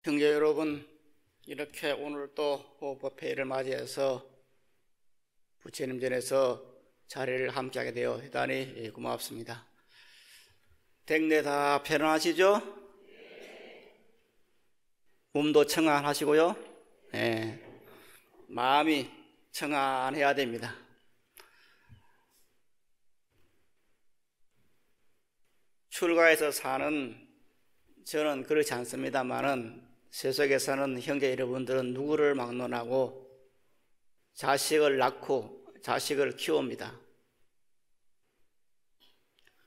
형제 여러분, 이렇게 오늘 또 호흡법회를 맞이해서 부처님 전에서 자리를 함께하게 되어 대단히 고맙습니다. 댁내 다 편안하시죠? 몸도 청안하시고요. 네. 마음이 청안해야 됩니다. 출가해서 사는 저는 그렇지 않습니다만은 세속에 사는 형제 여러분들은 누구를 막론하고 자식을 낳고 자식을 키웁니다.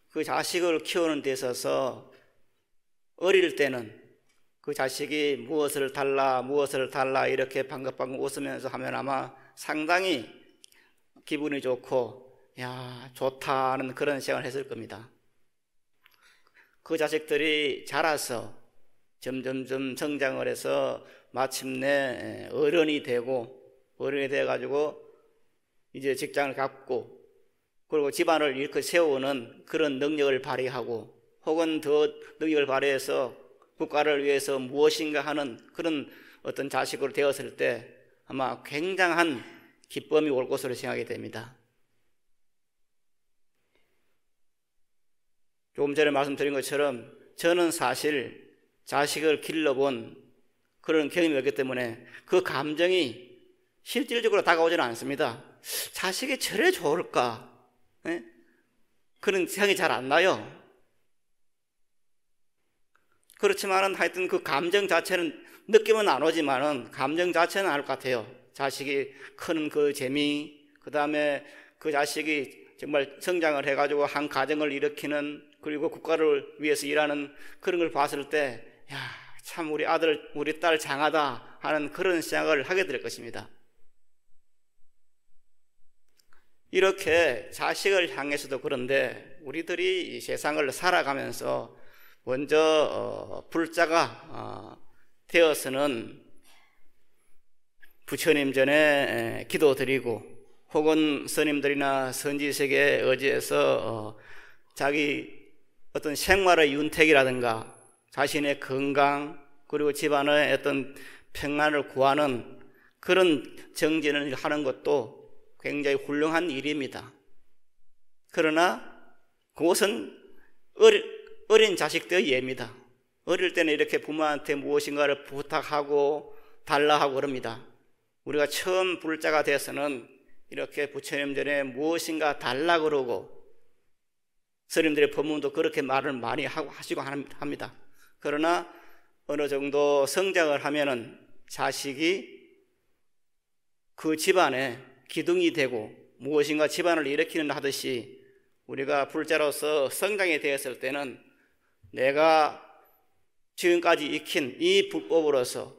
그 자식을 키우는 데 있어서 어릴 때는 그 자식이 무엇을 달라 이렇게 방긋방긋 웃으면서 하면 아마 상당히 기분이 좋고 야 좋다는 그런 생각을 했을 겁니다. 그 자식들이 자라서 점점점 성장을 해서 마침내 어른이 돼가지고 이제 직장을 갖고 그리고 집안을 이렇게 세우는 그런 능력을 발휘하고 혹은 더 능력을 발휘해서 국가를 위해서 무엇인가 하는 그런 어떤 자식으로 되었을 때 아마 굉장한 기쁨이 올 것으로 생각이 됩니다. 조금 전에 말씀드린 것처럼 저는 사실 자식을 길러본 그런 경험이 없기 때문에 그 감정이 실질적으로 다가오지는 않습니다. 자식이 저래 좋을까? 네? 그런 생각이 잘 안 나요. 그렇지만은 하여튼 그 감정 자체는 느낌은 안 오지만은 감정 자체는 알 것 같아요. 자식이 크는 그 재미, 그 다음에 그 자식이 정말 성장을 해가지고 한 가정을 일으키는 그리고 국가를 위해서 일하는 그런 걸 봤을 때 야, 참 우리 아들, 우리 딸 장하다 하는 그런 생각을 하게 될 것입니다. 이렇게 자식을 향해서도 그런데 우리들이 이 세상을 살아가면서 먼저 불자가 되어서는 부처님 전에 기도드리고 혹은 스님들이나 선지sek에 의지해서 자기 어떤 생활의 윤택이라든가 자신의 건강 그리고 집안의 어떤 평안을 구하는 그런 정진을 하는 것도 굉장히 훌륭한 일입니다. 그러나 그것은 어린 자식들의 예입니다. 어릴 때는 이렇게 부모한테 무엇인가를 부탁하고 달라 하고 그럽니다. 우리가 처음 불자가 돼서는 이렇게 부처님 전에 무엇인가 달라 그러고 스님들의 법문도 그렇게 말을 많이 하시고 합니다. 그러나 어느 정도 성장을 하면은 자식이 그 집안의 기둥이 되고 무엇인가 집안을 일으키는 하듯이 우리가 불자로서 성장이 되었을 때는 내가 지금까지 익힌 이 불법으로서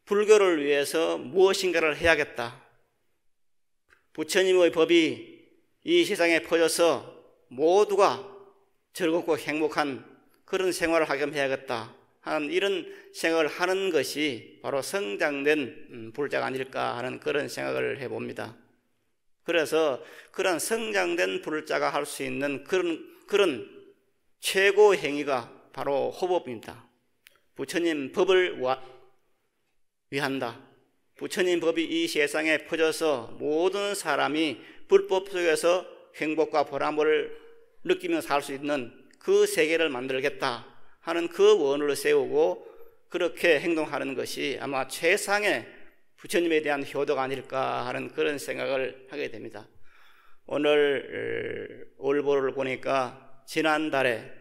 불교를 위해서 무엇인가를 해야겠다. 부처님의 법이 이 세상에 퍼져서 모두가 즐겁고 행복한 그런 생활을 하게 해야겠다 하는 이런 생각을 하는 것이 바로 성장된 불자가 아닐까 하는 그런 생각을 해봅니다. 그래서 그런 성장된 불자가 할 수 있는 그런 최고 행위가 바로 호법입니다. 부처님 법을 위한다. 부처님 법이 이 세상에 퍼져서 모든 사람이 불법 속에서 행복과 보람을 느끼며 살 수 있는 그 세계를 만들겠다 하는 그 원을 세우고 그렇게 행동하는 것이 아마 최상의 부처님에 대한 효도가 아닐까 하는 그런 생각을 하게 됩니다. 오늘 올보를 보니까 지난달에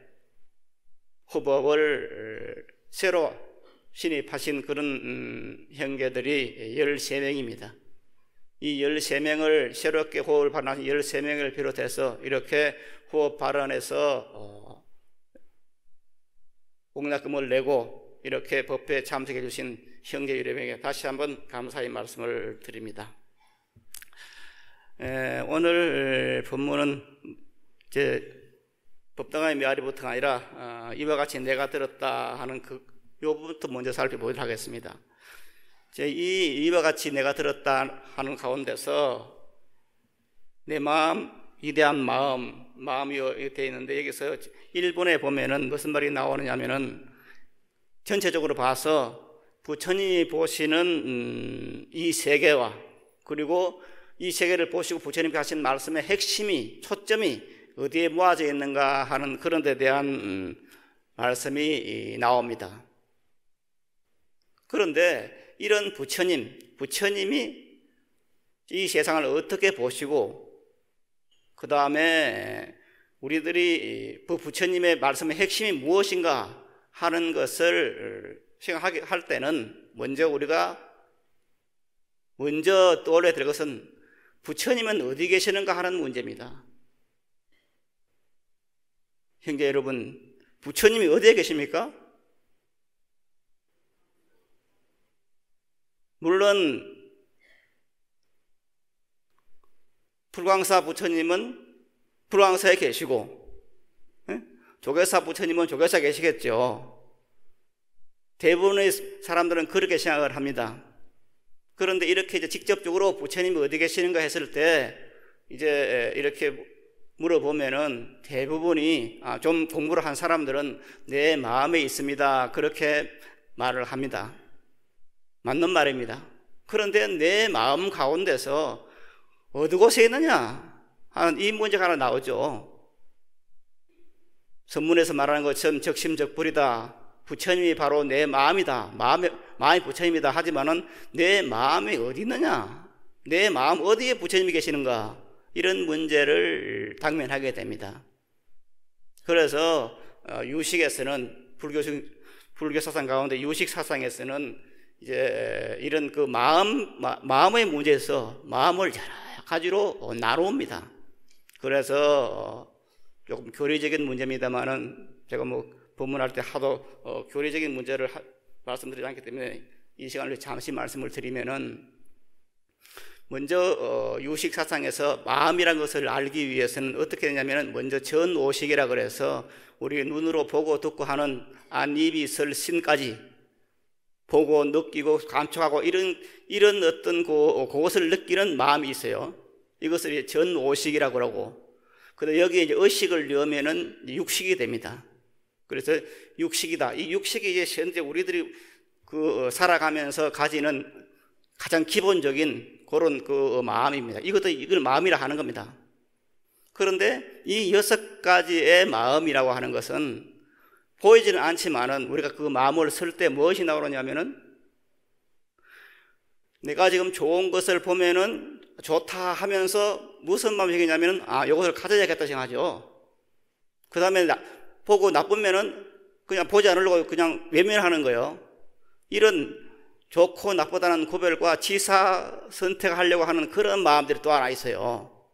호법을 새로 신입하신 그런 형제들이 13명입니다. 이 13명을 새롭게 호흡을 발언하신 13명을 비롯해서 이렇게 호흡 발언해서 공약금을 내고 이렇게 법회에 참석해 주신 형제 여러분에게 다시 한번 감사의 말씀을 드립니다. 오늘 본문은 법당의 메아리부터가 아니라 이와 같이 내가 들었다 하는 요 부분부터 먼저 살펴보도록 하겠습니다. 이와 같이 내가 들었다 하는 가운데서 내 마음, 위대한 마음이 되어 있는데 여기서 일본에 보면은 무슨 말이 나오느냐면은 전체적으로 봐서 부처님이 보시는 이 세계와 그리고 이 세계를 보시고 부처님께 하신 말씀의 핵심이 초점이 어디에 모아져 있는가 하는 그런 데 대한 말씀이 나옵니다. 그런데 이런 부처님이 이 세상을 어떻게 보시고 그 다음에 우리들이 그 부처님의 말씀의 핵심이 무엇인가 하는 것을 생각할 때는 우리가 먼저 떠올려야 될 것은 부처님은 어디 계시는가 하는 문제입니다. 형제 여러분, 부처님이 어디에 계십니까? 물론 불광사 부처님은 불광사에 계시고 조계사 부처님은 조계사에 계시겠죠. 대부분의 사람들은 그렇게 생각을 합니다. 그런데 이렇게 이제 직접적으로 부처님이 어디 계시는가 했을 때 이제 이렇게 물어보면은 대부분이 좀 공부를 한 사람들은 내 마음에 있습니다. 그렇게 말을 합니다. 맞는 말입니다. 그런데 내 마음 가운데서 어디 곳에 있느냐 하는 이 문제가 하나 나오죠. 선문에서 말하는 것처럼 적심적불이다. 부처님이 바로 내 마음이다. 마음이 부처님이다. 하지만은 내 마음이 어디 있느냐? 내 마음 어디에 부처님이 계시는가? 이런 문제를 당면하게 됩니다. 그래서 유식에서는 불교 사상 가운데 유식 사상에서는 이제 이런 그 마음의 문제에서 마음을 여러 가지로 나눕니다. 그래서 조금 교리적인 문제입니다만은 제가 법문할 때 하도 교리적인 문제를 말씀드리지 않기 때문에 이 시간을 잠시 말씀을 드리면은 먼저 유식 사상에서 마음이라는 것을 알기 위해서는 어떻게 되냐면은 먼저 전오식이라 그래서 우리 눈으로 보고 듣고 하는 안입이설 신까지 보고 느끼고 감촉하고 이런 어떤 그것을 느끼는 마음이 있어요. 이것을 전오식이라고 하고, 그다음 여기에 이제 의식을 넣으면은 육식이 됩니다. 그래서 육식이다. 이 육식이 이제 현재 우리들이 살아가면서 가지는 가장 기본적인 그런 마음입니다. 이걸 마음이라 하는 겁니다. 그런데 이 6가지의 마음이라고 하는 것은 보이지는 않지만은 우리가 그 마음을 쓸 때 무엇이 나오느냐면은 내가 지금 좋은 것을 보면은 좋다 하면서 무슨 마음이 생기냐면은 이것을 가져야겠다 생각하죠. 그 다음에 보고 나쁘면은 그냥 보지 않으려고 그냥 외면하는 거예요. 이런 좋고 나쁘다는 구별과 지사 선택하려고 하는 그런 마음들이 또 하나 있어요.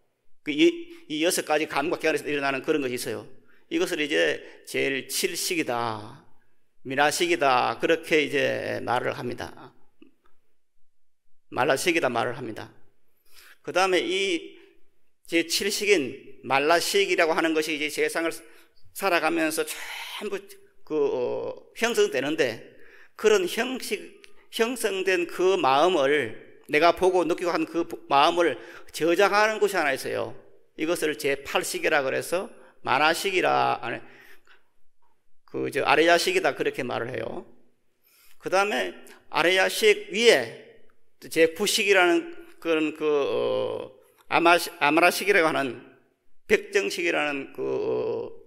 이 6가지 감각 계열에서 일어나는 그런 것이 있어요. 이것을 이제 제일 7식이다, 미나식이다, 그렇게 이제 말을 합니다. 말라식이다 말을 합니다. 그 다음에 이 제 7식인 말라식이라고 하는 것이 이제 세상을 살아가면서 전부 형성되는데, 그런 형성된 그 마음을 내가 보고 느끼고 한 그 마음을 저장하는 곳이 하나 있어요. 이것을 제8식이라 그래서 만화식이라, 아레야식이다 그렇게 말을 해요. 그 다음에 아레야식 위에 제9식이라는 그런 아마라식이라고 하는 백정식이라는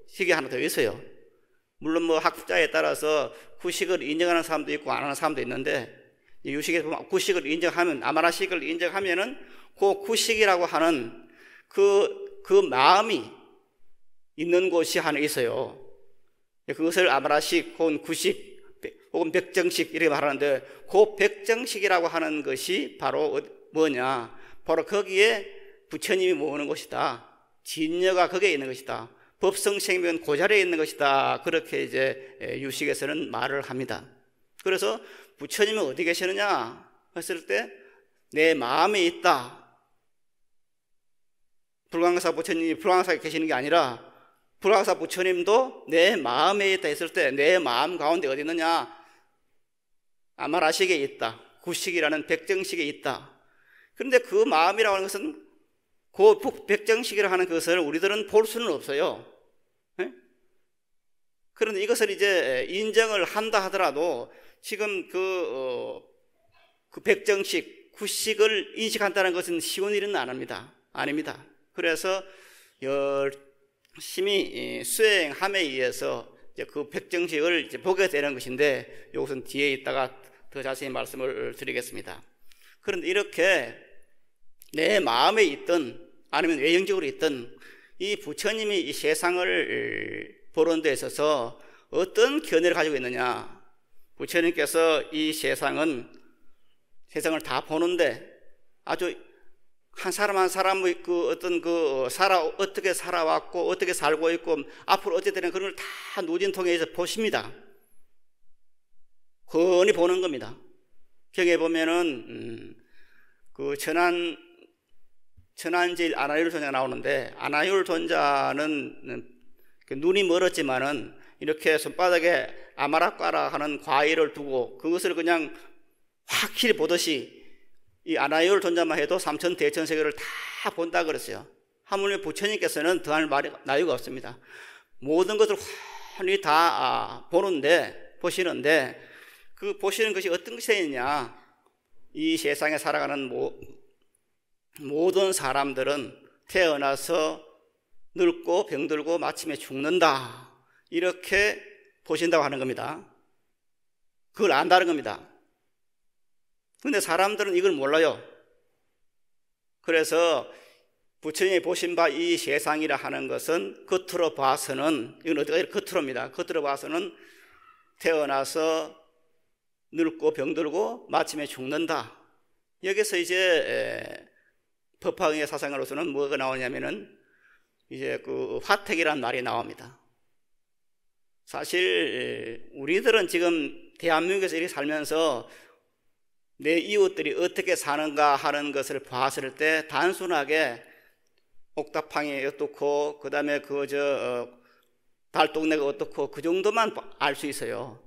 식이 하나 더 있어요. 물론 학자에 따라서 구식을 인정하는 사람도 있고 안 하는 사람도 있는데, 유식에서 보면 구식을 인정하면, 아마라식을 인정하면은 그 구식이라고 하는 그 마음이 있는 곳이 하나 있어요. 그것을 아마라식 혹은 구식 혹은 백정식 이렇게 말하는데, 그 백정식이라고 하는 것이 바로 뭐냐? 바로 거기에 부처님이 모으는 곳이다. 진여가 거기에 있는 것이다. 법성생명은 그 자리에 있는 것이다. 그렇게 이제 유식에서는 말을 합니다. 그래서 부처님은 어디 계시느냐 했을 때 내 마음에 있다. 불광사 부처님이 불광사에 계시는 게 아니라 불광사 부처님도 내 마음에 있다 했을 때 내 마음 가운데 어디 있느냐? 아마라식에 있다. 구식이라는 백정식에 있다. 그런데 그 마음이라고 하는 것은 그 백정식이라고 하는 것을 우리들은 볼 수는 없어요. 네? 그런데 이것을 이제 인정을 한다 하더라도 지금 그 백정식, 구식을 인식한다는 것은 쉬운 일은 아닙니다. 그래서 열심히 수행함에 의해서 이제 그 백정식을 이제 보게 되는 것인데, 이것은 뒤에 있다가 더 자세히 말씀을 드리겠습니다. 그런데 이렇게 내 마음에 있던 아니면 외형적으로 있던 이 부처님이 이 세상을 보는 데 있어서 어떤 견해를 가지고 있느냐. 부처님께서 이 세상을 다 보는데 아주 한 사람 한 사람의 어떻게 살아왔고 어떻게 살고 있고 앞으로 어떻게 되는 그런 걸 다 누진통해서 보십니다. 건히 보는 겁니다. 경에 보면은 그 천안제일 아나율 존자가 나오는데, 아나율 존자는 눈이 멀었지만은 이렇게 손바닥에 아마라까라 하는 과일을 두고 그것을 그냥 확실히 보듯이 이 아나율 존자만 해도 삼천 대천세계를 다 본다 그랬어요. 하물며 부처님께서는 더할 말이 나위가 없습니다. 모든 것을 훤히 다 보시는데 그 보시는 것이 어떤 것이냐. 이 세상에 살아가는 모든 사람들은 태어나서 늙고 병들고 마침에 죽는다, 이렇게 보신다고 하는 겁니다. 그걸 안다는 겁니다. 그런데 사람들은 이걸 몰라요. 그래서 부처님이 보신 바 이 세상이라 하는 것은 겉으로 봐서는, 이건 어떻게 겉으로입니다. 겉으로 봐서는 태어나서 늙고 병들고 마침에 죽는다. 여기서 이제 법화경의 사상으로서는 뭐가 나오냐면은 이제 그 화택이라는 말이 나옵니다. 사실 우리들은 지금 대한민국에서 이렇게 살면서 내 이웃들이 어떻게 사는가 하는 것을 봤을 때 단순하게 옥탑방이 어떻고 그 다음에 달동네가 어떻고 그 정도만 알 수 있어요.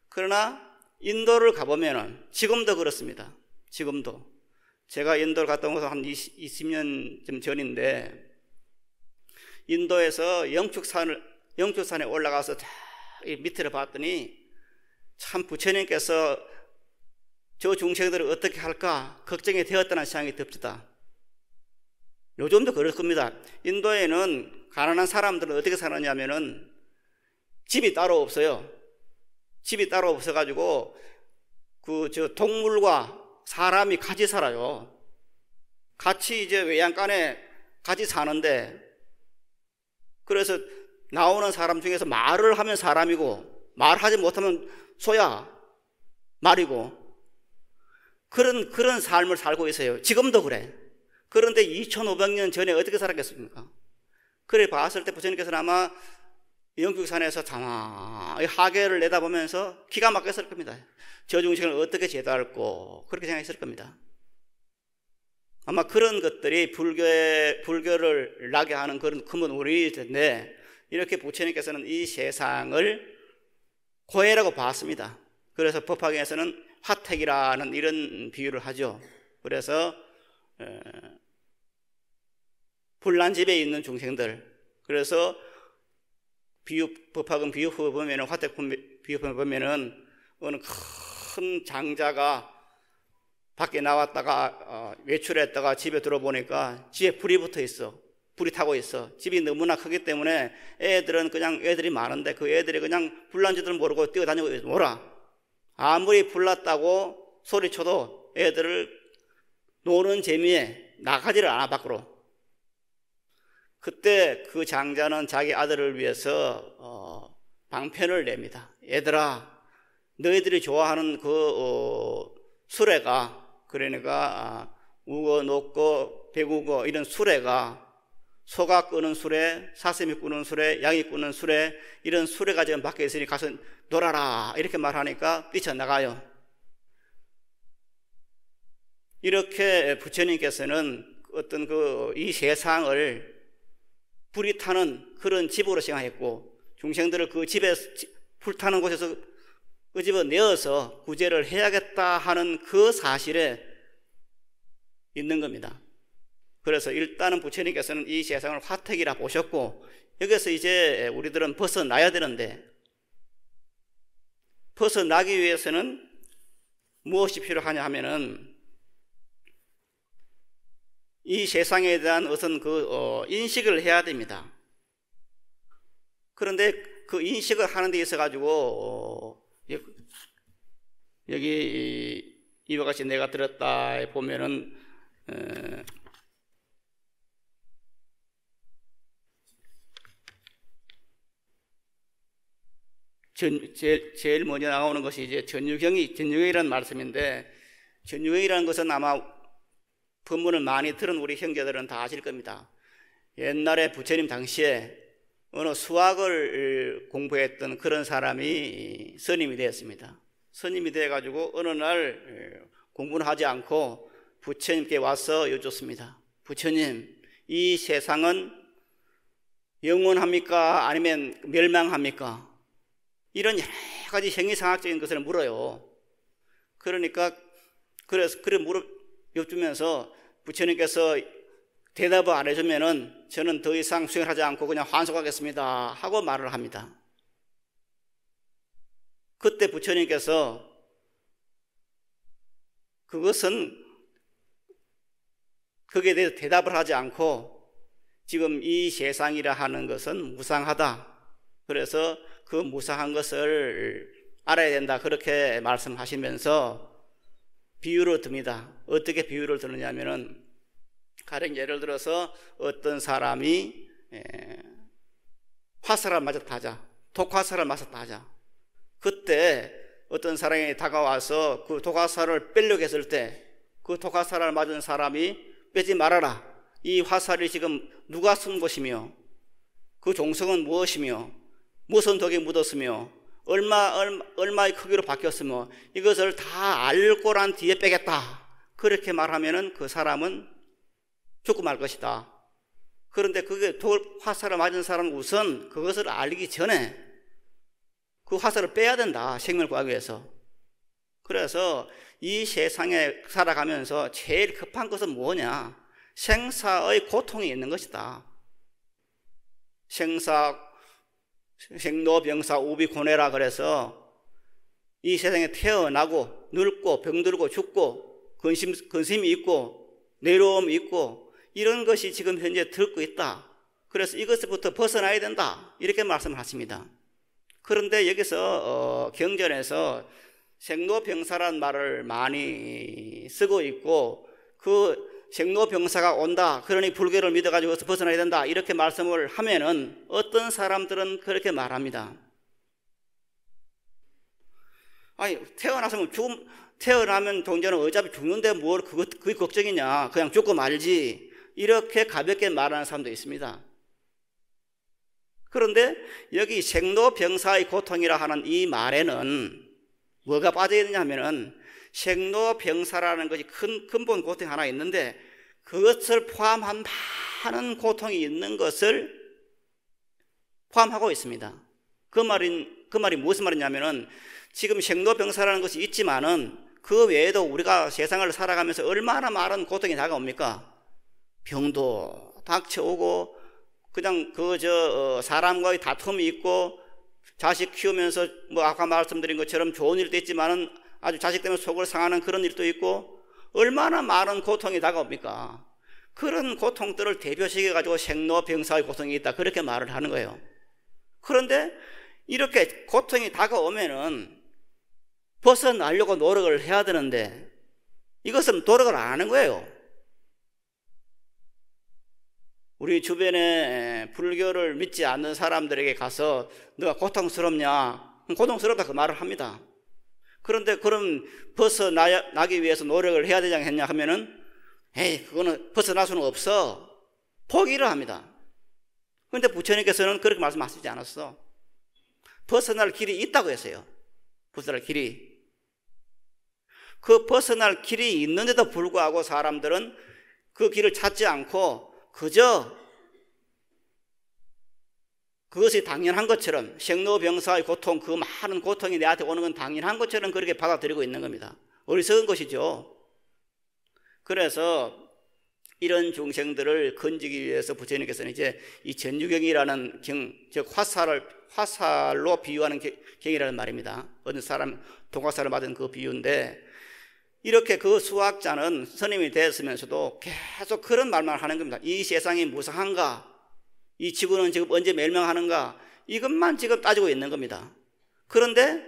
그러나 인도를 가보면은 지금도 그렇습니다. 지금도 제가 인도를 갔다 온 것은 한 20년 전인데, 인도에서 영축산에 올라가서 밑으로 봤더니 참 부처님께서 저 중생들을 어떻게 할까 걱정이 되었다는 생각이 듭니다. 요즘도 그럴 겁니다. 인도에는 가난한 사람들은 어떻게 사느냐면은 집이 따로 없어요. 집이 따로 없어가지고 동물과 사람이 같이 살아요. 같이 이제 외양간에 같이 사는데, 그래서 나오는 사람 중에서 말을 하면 사람이고 말하지 못하면 소야 말이고, 그런 삶을 살고 있어요. 지금도 그래. 그런데 2500년 전에 어떻게 살았겠습니까? 그래 봤을 때 부처님께서는 아마 영축산에서 가만히 하계를 내다보면서 기가 막혔을 겁니다. 저 중생을 어떻게 제도할꼬, 그렇게 생각했을 겁니다. 아마 그런 것들이 불교를 나게 하는 그런 큰 원인일 텐데, 이렇게 부처님께서는 이 세상을 고해라고 봤습니다. 그래서 법화경에서는 화택이라는 이런 비유를 하죠. 그래서 불난집에 있는 중생들, 그래서 법화경 비유법을 보면은, 화택 비유법을 보면은 어느 큰 장자가 밖에 나왔다가 외출했다가 집에 들어보니까 집에 불이 붙어 있어. 불이 타고 있어. 집이 너무나 크기 때문에 애들이 많은데 그 애들이 그냥 불난지들 모르고 뛰어다니고 놀아. 아무리 불났다고 소리쳐도 애들을 노는 재미에 나가지를 않아, 밖으로. 그때 그 장자는 자기 아들을 위해서 방편을 냅니다. 얘들아, 너희들이 좋아하는 수레가, 그러니까 우거, 녹거, 백우거 이런 수레가, 소가 끄는 수레, 사슴이 끄는 수레, 양이 끄는 수레, 이런 수레가 지금 밖에 있으니 가서 놀아라, 이렇게 말하니까 뛰쳐나가요. 이렇게 부처님께서는 어떤 이 세상을 불이 타는 그런 집으로 생각했고, 중생들을 그 집에 불타는 곳에서 끄집어 내어서 구제를 해야겠다 하는 그 사실에 있는 겁니다. 그래서 일단은 부처님께서는 이 세상을 화택이라 보셨고, 여기서 이제 우리들은 벗어나야 되는데, 벗어나기 위해서는 무엇이 필요하냐 하면은 이 세상에 대한 어떤 인식을 해야 됩니다. 그런데 그 인식을 하는 데 있어 가지고 여기 이와 같이 내가 들었다에 보면은 제일 먼저 나오는 것이 이제 전유경이라는 말씀인데, 전유경이라는 것은 아마 본문을 많이 들은 우리 형제들은 다 아실 겁니다. 옛날에 부처님 당시에 어느 수학을 공부했던 그런 사람이 스님이 되었습니다. 스님이 되어가지고 어느 날 공부는 하지 않고 부처님께 와서 여쭙습니다. 부처님, 이 세상은 영원합니까? 아니면 멸망합니까? 이런 여러 가지 형이상학적인 것을 물어요. 그러니까 여쭈면서 부처님께서 대답을 안 해주면은 저는 더 이상 수행하지 않고 그냥 환속하겠습니다 하고 말을 합니다. 그때 부처님께서 거기에 대해서 대답을 하지 않고 지금 이 세상이라 하는 것은 무상하다. 그래서 그 무상한 것을 알아야 된다. 그렇게 말씀하시면서 비유를 듭니다. 어떻게 비유를 드느냐면은, 가령 예를 들어서 어떤 사람이 화살을 맞았다 하자. 독화살을 맞았다 하자. 그때 어떤 사람이 다가와서 그 독화살을 빼려고 했을 때 그 독화살을 맞은 사람이 빼지 말아라. 이 화살이 지금 누가 쏜 것이며 그 종성은 무엇이며 무슨 독이 묻었으며 얼마의 크기로 바뀌었으며 이것을 다 알고 난 뒤에 빼겠다. 그렇게 말하면은 그 사람은 죽고 말 것이다. 그런데 그게 화살을 맞은 사람은 우선 그것을 알기 전에 그 화살을 빼야 된다. 생명을 구하기 위해서. 그래서 이 세상에 살아가면서 제일 급한 것은 뭐냐? 생사의 고통이 있는 것이다. 생로병사 우비고뇌라 그래서 이 세상에 태어나고 늙고 병들고 죽고 근심이 있고 내로움이 있고 이런 것이 지금 현재 들고 있다. 그래서 이것부터 벗어나야 된다. 이렇게 말씀을 하십니다. 그런데 여기서 경전에서 생로병사라는 말을 많이 쓰고 있고, 그 생로병사가 온다, 그러니 불교를 믿어가지고 벗어나야 된다, 이렇게 말씀을 하면은 어떤 사람들은 그렇게 말합니다. 아니, 태어나면 동자는 어차피 죽는데 뭘 그게 걱정이냐, 그냥 죽고 말지, 이렇게 가볍게 말하는 사람도 있습니다. 그런데 여기 생로병사의 고통이라 하는 이 말에는 뭐가 빠져있느냐 하면은, 생로병사라는 것이 큰 근본 고통이 하나 있는데 그것을 포함한 많은 고통이 있는 것을 포함하고 있습니다. 그 말이 무슨 말이냐면은, 지금 생로병사라는 것이 있지만은 그 외에도 우리가 세상을 살아가면서 얼마나 많은 고통이 다가옵니까? 병도 닥쳐오고, 그냥 사람과의 다툼이 있고, 자식 키우면서 아까 말씀드린 것처럼 좋은 일도 있지만은 아주 자식 때문에 속을 상하는 그런 일도 있고, 얼마나 많은 고통이 다가옵니까? 그런 고통들을 대표시켜 가지고 생로병사의 고통이 있다, 그렇게 말을 하는 거예요. 그런데 이렇게 고통이 다가오면은 벗어나려고 노력을 해야 되는데 이것은 노력을 안 하는 거예요. 우리 주변에 불교를 믿지 않는 사람들에게 가서 너가 고통스럽냐? 고통스럽다 그 말을 합니다. 그런데 그럼 벗어나기 위해서 노력을 해야 되지 않겠냐 하면은, 에이, 그거는 벗어날 수는 없어, 포기를 합니다. 그런데 부처님께서는 그렇게 말씀하시지 않았어. 벗어날 길이 있다고 했어요. 벗어날 길이. 그 벗어날 길이 있는데도 불구하고 사람들은 그 길을 찾지 않고 그저 그것이 당연한 것처럼, 생로병사의 고통, 그 많은 고통이 내한테 오는 건 당연한 것처럼 그렇게 받아들이고 있는 겁니다. 어리석은 것이죠. 그래서 이런 중생들을 건지기 위해서 부처님께서는 이제 이 전유경이라는 즉 화살로 비유하는 경이라는 말입니다. 어느 사람 동화살을 맞은 그 비유인데, 이렇게 그 수학자는 스님이 되었으면서도 계속 그런 말만 하는 겁니다. 이 세상이 무상한가, 이 지구는 지금 언제 멸망하는가, 이것만 지금 따지고 있는 겁니다. 그런데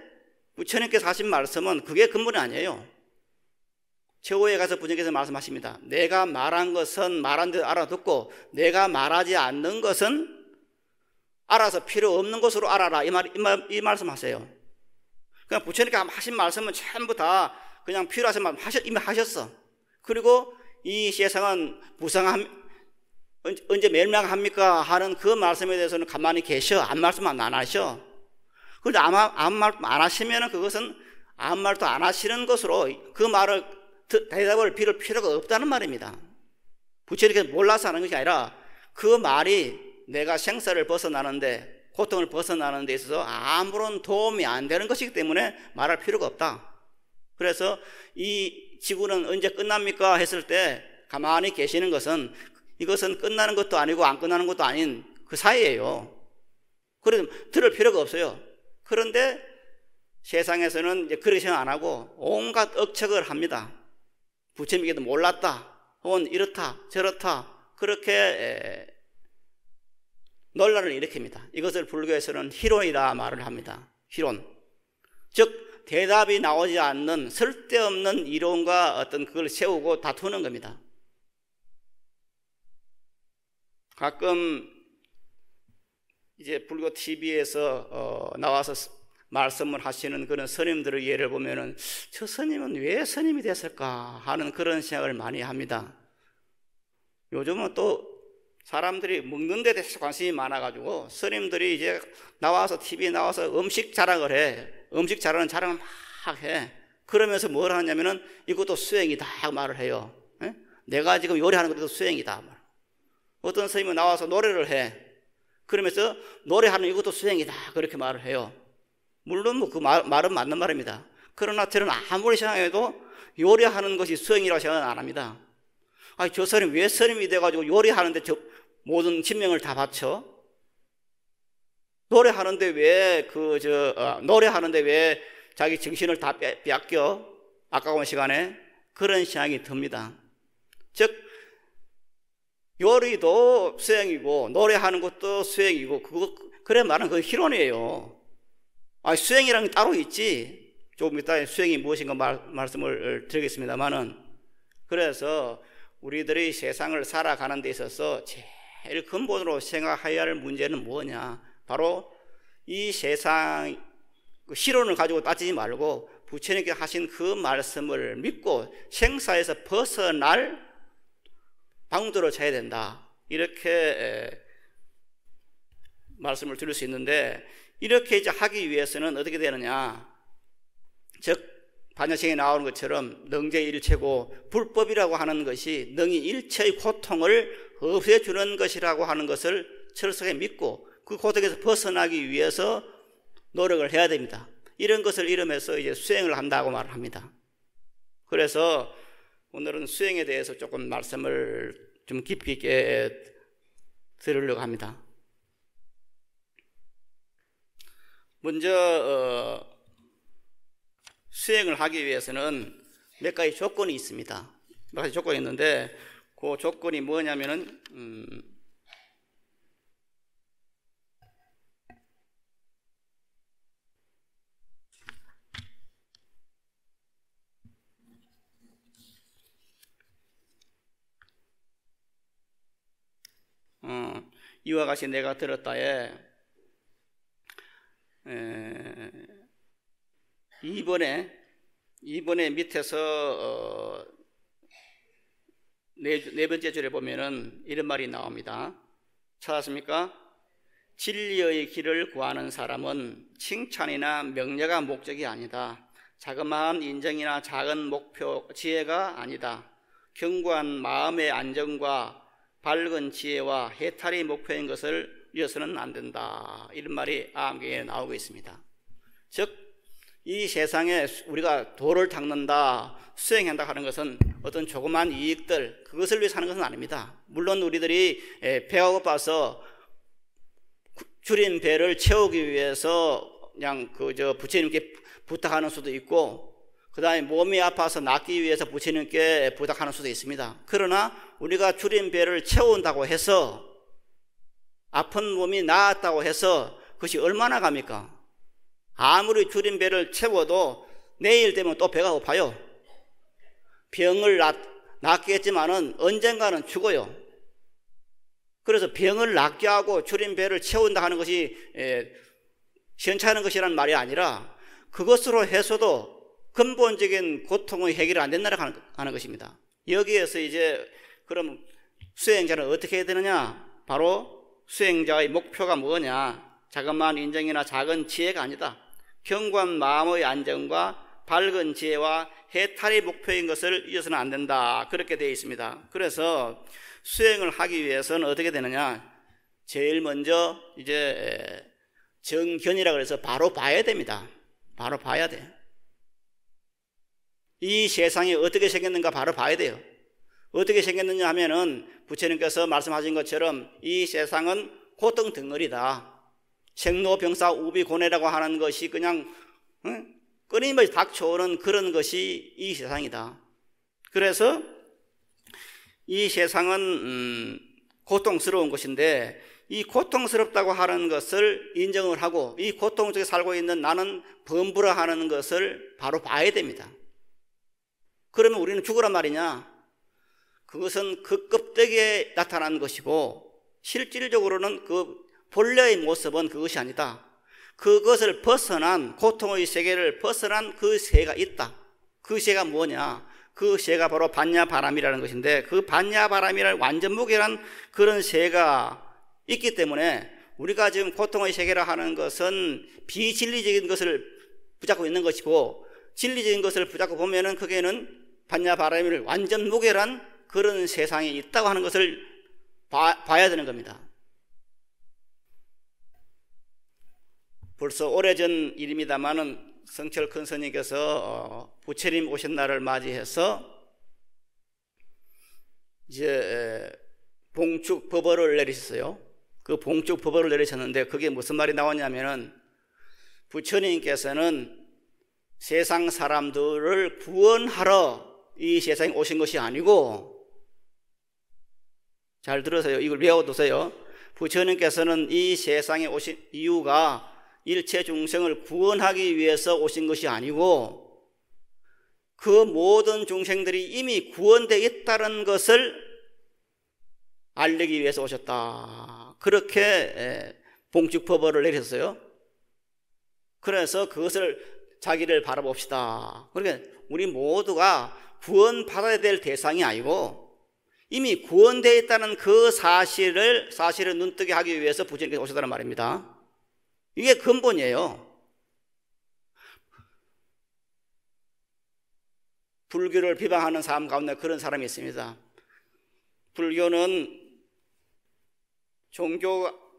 부처님께서 하신 말씀은 그게 근본이 아니에요. 최후에 가서 부처님께서 말씀하십니다. 내가 말한 것은 말한 대로 알아듣고 내가 말하지 않는 것은 알아서 필요 없는 것으로 알아라, 이 말씀하세요. 그냥 부처님께서 하신 말씀은 전부 다 그냥 필요하신 말씀 이미 하셨어. 그리고 이 세상은 언제 멸망합니까 하는 그 말씀에 대해서는 가만히 계셔. 아무 말씀 안 하셔. 그런데 아무 말씀 안 하시면 그것은 아무 말도 안 하시는 것으로 그 말을 대답을 빌을 필요가 없다는 말입니다. 부처님께서 몰라서 하는 것이 아니라 그 말이 내가 생사를 벗어나는데, 고통을 벗어나는 데 있어서 아무런 도움이 안 되는 것이기 때문에 말할 필요가 없다. 그래서 이 지구는 언제 끝납니까 했을 때 가만히 계시는 것은, 이것은 끝나는 것도 아니고 안 끝나는 것도 아닌 그 사이예요. 그래서 들을 필요가 없어요. 그런데 세상에서는 이제 그렇게 생각 안 하고 온갖 억측을 합니다. 부처님께도 몰랐다, 혹은 이렇다 저렇다, 그렇게 논란을 일으킵니다. 이것을 불교에서는 희론이라 말을 합니다. 희론, 즉 대답이 나오지 않는 쓸데없는 이론과 어떤 그걸 세우고 다투는 겁니다. 가끔 이제 불교 TV에서 나와서 말씀을 하시는 그런 스님들의 예를 보면은 저 스님은 왜 스님이 됐을까 하는 그런 생각을 많이 합니다. 요즘은 또 사람들이 먹는 데 대해서 관심이 많아가지고 스님들이 이제 나와서 TV에 나와서 음식 자랑을 해. 음식 자랑을 막 해. 그러면서 뭘 하냐면은 이것도 수행이다 말을 해요. 에? 내가 지금 요리하는 것도 수행이다. 어떤 스님은 나와서 노래를 해. 그러면서 노래하는 이것도 수행이다 그렇게 말을 해요. 물론 뭐 그 말은 맞는 말입니다. 그러나 저는 아무리 생각해도 요리하는 것이 수행이라고 생각은 안 합니다. 아니, 저 스님 왜 스님이 돼가지고 요리하는데 저 모든 진명을 다 바쳐? 노래하는데 왜 자기 정신을 다 빼앗겨? 아까운 시간에 그런 생각이 듭니다. 즉 요리도 수행이고 노래하는 것도 수행이고 그래 말하는 그 희론이에요. 아니, 수행이라는 게 따로 있지. 조금 이따 수행이 무엇인가 말씀을 드리겠습니다만은, 그래서 우리들이 세상을 살아가는 데 있어서 제일 근본으로 생각해야 할 문제는 뭐냐, 바로 이 세상 희론을 가지고 따지지 말고 부처님께 하신 그 말씀을 믿고 생사에서 벗어날 방도를 찾아야 된다, 이렇게 말씀을 드릴 수 있는데, 이렇게 이제 하기 위해서는 어떻게 되느냐, 즉 반야경에 나오는 것처럼 능제일체고, 불법이라고 하는 것이 능히 일체의 고통을 없애주는 것이라고 하는 것을 철석에 믿고 그 고통에서 벗어나기 위해서 노력을 해야 됩니다. 이런 것을 이름해서 이제 수행을 한다고 말을 합니다. 그래서 오늘은 수행에 대해서 조금 말씀을 좀 깊이 있게 들으려고 합니다. 먼저 수행을 하기 위해서는 몇 가지 조건이 있습니다. 몇 가지 조건이 있는데 그 조건이 뭐냐면은 이와 같이 내가 들었다에 2번에 밑에서 네 번째 줄에 보면은 이런 말이 나옵니다. 찾았습니까? 진리의 길을 구하는 사람은 칭찬이나 명예가 목적이 아니다. 자그마한 인정이나 작은 목표, 지혜가 아니다. 견고한 마음의 안정과 밝은 지혜와 해탈이 목표인 것을 잃어서는 안 된다. 이런 말이 아함경에 나오고 있습니다. 즉 이 세상에 우리가 도를 닦는다, 수행한다 하는 것은 어떤 조그만 이익들, 그것을 위해서 하는 것은 아닙니다. 물론 우리들이 배가 고파서 줄인 배를 채우기 위해서 그냥 부처님께 부탁하는 수도 있고, 그 다음에 몸이 아파서 낫기 위해서 부처님께 부탁하는 수도 있습니다. 그러나 우리가 줄인 배를 채운다고 해서, 아픈 몸이 나았다고 해서 그것이 얼마나 갑니까? 아무리 줄인 배를 채워도 내일 되면 또 배가 고파요. 병을 낫겠지만은 언젠가는 죽어요. 그래서 병을 낫게 하고 줄인 배를 채운다 하는 것이 시원찮은 것이라는 말이 아니라, 그것으로 해서도 근본적인 고통의 해결이 안 된다고 하는 것입니다. 여기에서 이제 그럼 수행자는 어떻게 해야 되느냐? 바로 수행자의 목표가 뭐냐? 자그마한 인정이나 작은 지혜가 아니다. 견고한 마음의 안정과 밝은 지혜와 해탈이 목표인 것을 잊어서는 안 된다. 그렇게 되어 있습니다. 그래서 수행을 하기 위해서는 어떻게 되느냐? 제일 먼저 이제 정견이라 그래서 바로 봐야 됩니다. 바로 봐야 돼요. 이 세상이 어떻게 생겼는가 바로 봐야 돼요. 어떻게 생겼느냐 하면은 부처님께서 말씀하신 것처럼 이 세상은 고통 덩어리다. 생로병사 우비고뇌라고 하는 것이 그냥 끊임없이 닥쳐오는 그런 것이 이 세상이다. 그래서 이 세상은 고통스러운 것인데, 이 고통스럽다고 하는 것을 인정을 하고 이 고통 속에 살고 있는 나는 범부라 하는 것을 바로 봐야 됩니다. 그러면 우리는 죽으란 말이냐? 그것은 그 껍데기에 나타난 것이고, 실질적으로는 그 본래의 모습은 그것이 아니다. 그것을 벗어난, 고통의 세계를 벗어난 그 세가 있다. 그 세가 뭐냐? 그 세가 바로 반야바람이라는 것인데, 그 반야바람이라는 완전 무결한 그런 세가 있기 때문에 우리가 지금 고통의 세계라 하는 것은 비진리적인 것을 붙잡고 있는 것이고, 진리적인 것을 붙잡고 보면은 그게는 반야바람이를 완전 무결한 그런 세상이 있다고 하는 것을 봐야 되는 겁니다. 벌써 오래전 일입니다만은 성철 큰 스님께서 부처님 오신 날을 맞이해서 이제 봉축법어를 내리셨어요. 그 봉축법어를 내리셨는데 그게 무슨 말이 나왔냐면은, 부처님께서는 세상 사람들을 구원하러 이 세상에 오신 것이 아니고, 잘 들으세요. 이걸 외워두세요. 부처님께서는 이 세상에 오신 이유가 일체 중생을 구원하기 위해서 오신 것이 아니고, 그 모든 중생들이 이미 구원되어 있다는 것을 알리기 위해서 오셨다. 그렇게 봉축법어를 내렸어요. 그래서 그것을 자기를 바라봅시다. 그러니까 우리 모두가 구원받아야 될 대상이 아니고 이미 구원되어 있다는 그 사실을 눈뜨게 하기 위해서 부처님께서 오셨다는 말입니다. 이게 근본이에요. 불교를 비방하는 사람 가운데 그런 사람이 있습니다. 불교는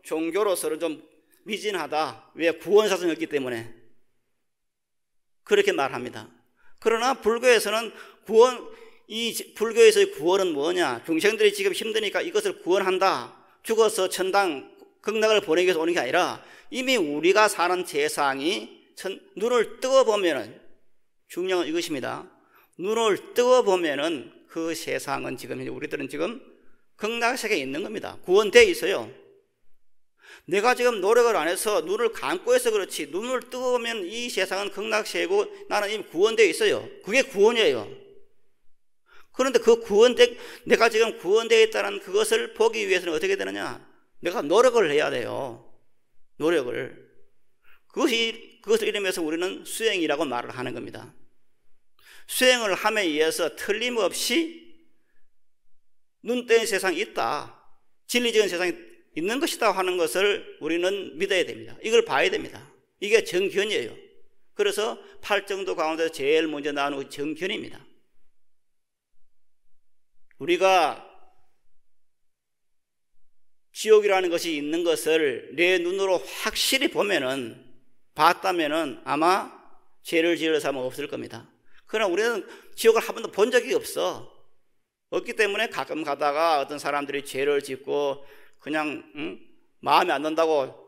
종교로서는 좀 미진하다. 왜? 구원사성이 없기 때문에. 그렇게 말합니다. 그러나 불교에서는 불교에서의 구원은 뭐냐? 중생들이 지금 힘드니까 이것을 구원한다. 죽어서 천당, 극락을 보내기 위해서 오는 게 아니라 이미 우리가 사는 세상이 눈을 뜨어보면은, 중요한 건 이것입니다. 눈을 뜨어보면은 그 세상은 지금 우리들은 지금 극락세계에 있는 겁니다. 구원되어 있어요. 내가 지금 노력을 안 해서 눈을 감고 해서 그렇지, 눈을 뜨어보면 이 세상은 극락세계고 나는 이미 구원되어 있어요. 그게 구원이에요. 그런데 내가 지금 구원되어 있다는 그것을 보기 위해서는 어떻게 되느냐? 내가 노력을 해야 돼요. 노력을. 그것을 이름해서 우리는 수행이라고 말을 하는 겁니다. 수행을 함에 의해서 틀림없이 눈 뜬 세상이 있다, 진리적인 세상이 있는 것이다 하는 것을 우리는 믿어야 됩니다. 이걸 봐야 됩니다. 이게 정견이에요. 그래서 팔정도 가운데서 제일 먼저 나오는 것이 정견입니다. 우리가 지옥이라는 것이 있는 것을 내 눈으로 확실히 봤다면은 아마 죄를 지을 사람은 없을 겁니다. 그러나 우리는 지옥을 한 번도 본 적이 없기 때문에 가끔 가다가 어떤 사람들이 죄를 짓고 그냥 마음에 안 든다고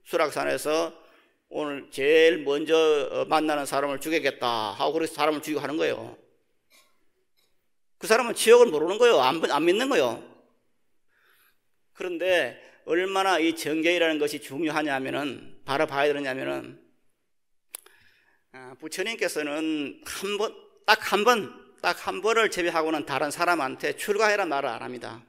수락산에서 오늘 제일 먼저 만나는 사람을 죽이겠다 하고 그래서 사람을 죽이고 하는 거예요. 그 사람은 지옥을 모르는 거예요. 안 믿는 거예요. 그런데 얼마나 이 정죄이라는 것이 중요하냐면은, 바로 봐야 되느냐면은, 부처님께서는 딱 한 번을 제외하고는 다른 사람한테 출가해라 말을 안 합니다.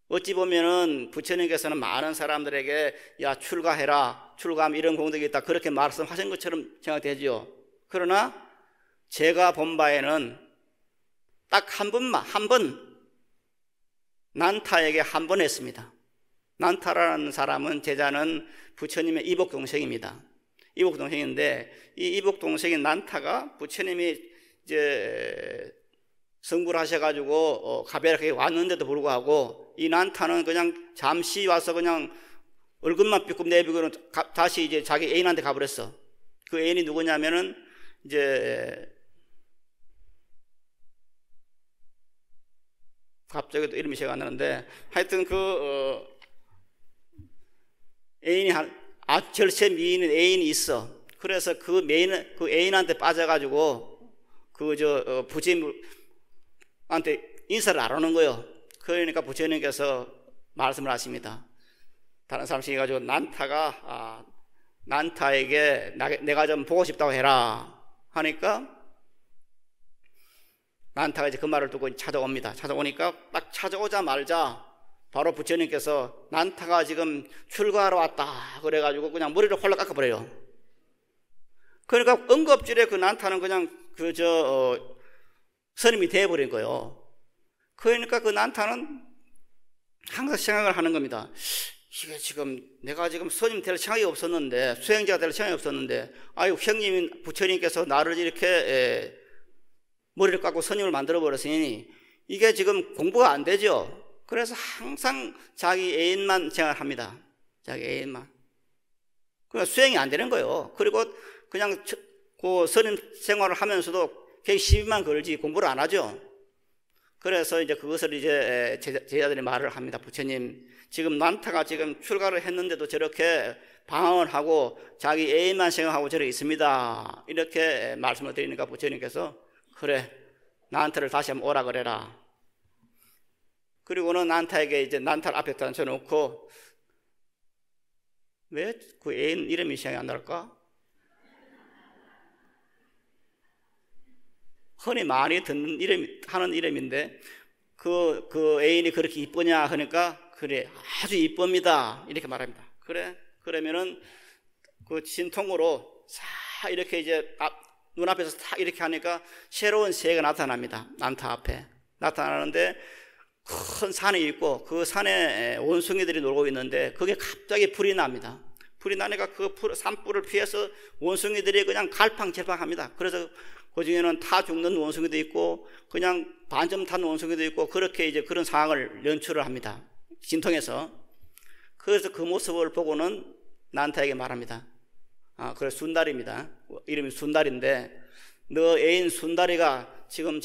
어찌 보면은 부처님께서는 많은 사람들에게 야, 출가하면 이런 공덕이 있다, 그렇게 말씀하신 것처럼 생각되지요. 그러나 제가 본 바에는 딱 한 번, 난타에게 한 번 했습니다. 난타라는 사람은, 제자는 부처님의 이복동생입니다. 이복동생인데, 이 이복동생인 난타가 부처님이 이제 성불 하셔가지고 가벼하게 왔는데도 불구하고 이 난타는 그냥 잠시 와서 그냥 얼굴만 삐끔 내비고는 다시 이제 자기 애인한테 가버렸어. 그 애인이 누구냐면은 이제 갑자기 또 이름이 생각 안 나는데, 하여튼 애인이 아주 절세 미인인 애인이 있어. 그래서 그 애인한테 빠져가지고 부처님한테 인사를 안 하는 거예요. 그러니까 부처님께서 말씀을 하십니다. 다른 사람씩 해가지고 난타에게 내가 좀 보고 싶다고 해라 하니까, 난타가 이제 그 말을 듣고 찾아옵니다. 찾아오니까 딱 찾아오자마자 바로 부처님께서 난타가 지금 출가하러 왔다 그래가지고 그냥 머리를 홀락 깎아버려요. 그러니까 응급질에 그 난타는 그냥 스님이 되어버린 거예요. 그러니까 그 난타는 항상 생각을 하는 겁니다. 이게 내가 스님 될 생각이 없었는데, 수행자가 될 생각이 없었는데, 아유, 형님, 부처님께서 나를 이렇게 머리를 깎고 스님을 만들어버렸으니 이게 지금 공부가 안 되죠. 그래서 항상 자기 애인만 생각합니다. 자기 애인만. 그러니까 수행이 안 되는 거예요. 그리고 그냥 그 스님 생활을 하면서도 그냥 시비만 걸지 공부를 안 하죠. 그래서 이제 그것을 이제 제자들이 말을 합니다. 부처님, 지금 난타가 지금 출가를 했는데도 저렇게 방황을 하고 자기 애인만 생각하고 저렇게 있습니다. 이렇게 말씀을 드리니까 부처님께서 그래, 난타를 다시 한번 오라 그래라. 그리고는 난타에게 이제 난타를 앞에 앉혀놓고, 왜 그 애인 이름이 생각이 안 날까? 흔히 많이 하는 이름인데, 그 애인이 그렇게 이쁘냐 하니까, 그래, 아주 이쁩니다. 이렇게 말합니다. 그래, 그러면은 그 진통으로 싹 이렇게 이제 눈앞에서 탁 이렇게 하니까 새로운 새가 나타납니다. 난타 앞에 나타나는데, 큰 산이 있고 그 산에 원숭이들이 놀고 있는데, 그게 갑자기 불이 납니다. 불이 나니까 그 산불을 피해서 원숭이들이 그냥 갈팡질팡합니다. 그래서 그 중에는 타 죽는 원숭이도 있고 그냥 반점 탄 원숭이도 있고, 그렇게 이제 그런 상황을 연출을 합니다. 진통에서. 그래서 그 모습을 보고는 난타에게 말합니다. 그래, 순다리입니다. 이름이 순다리인데, 너 애인 순다리가 지금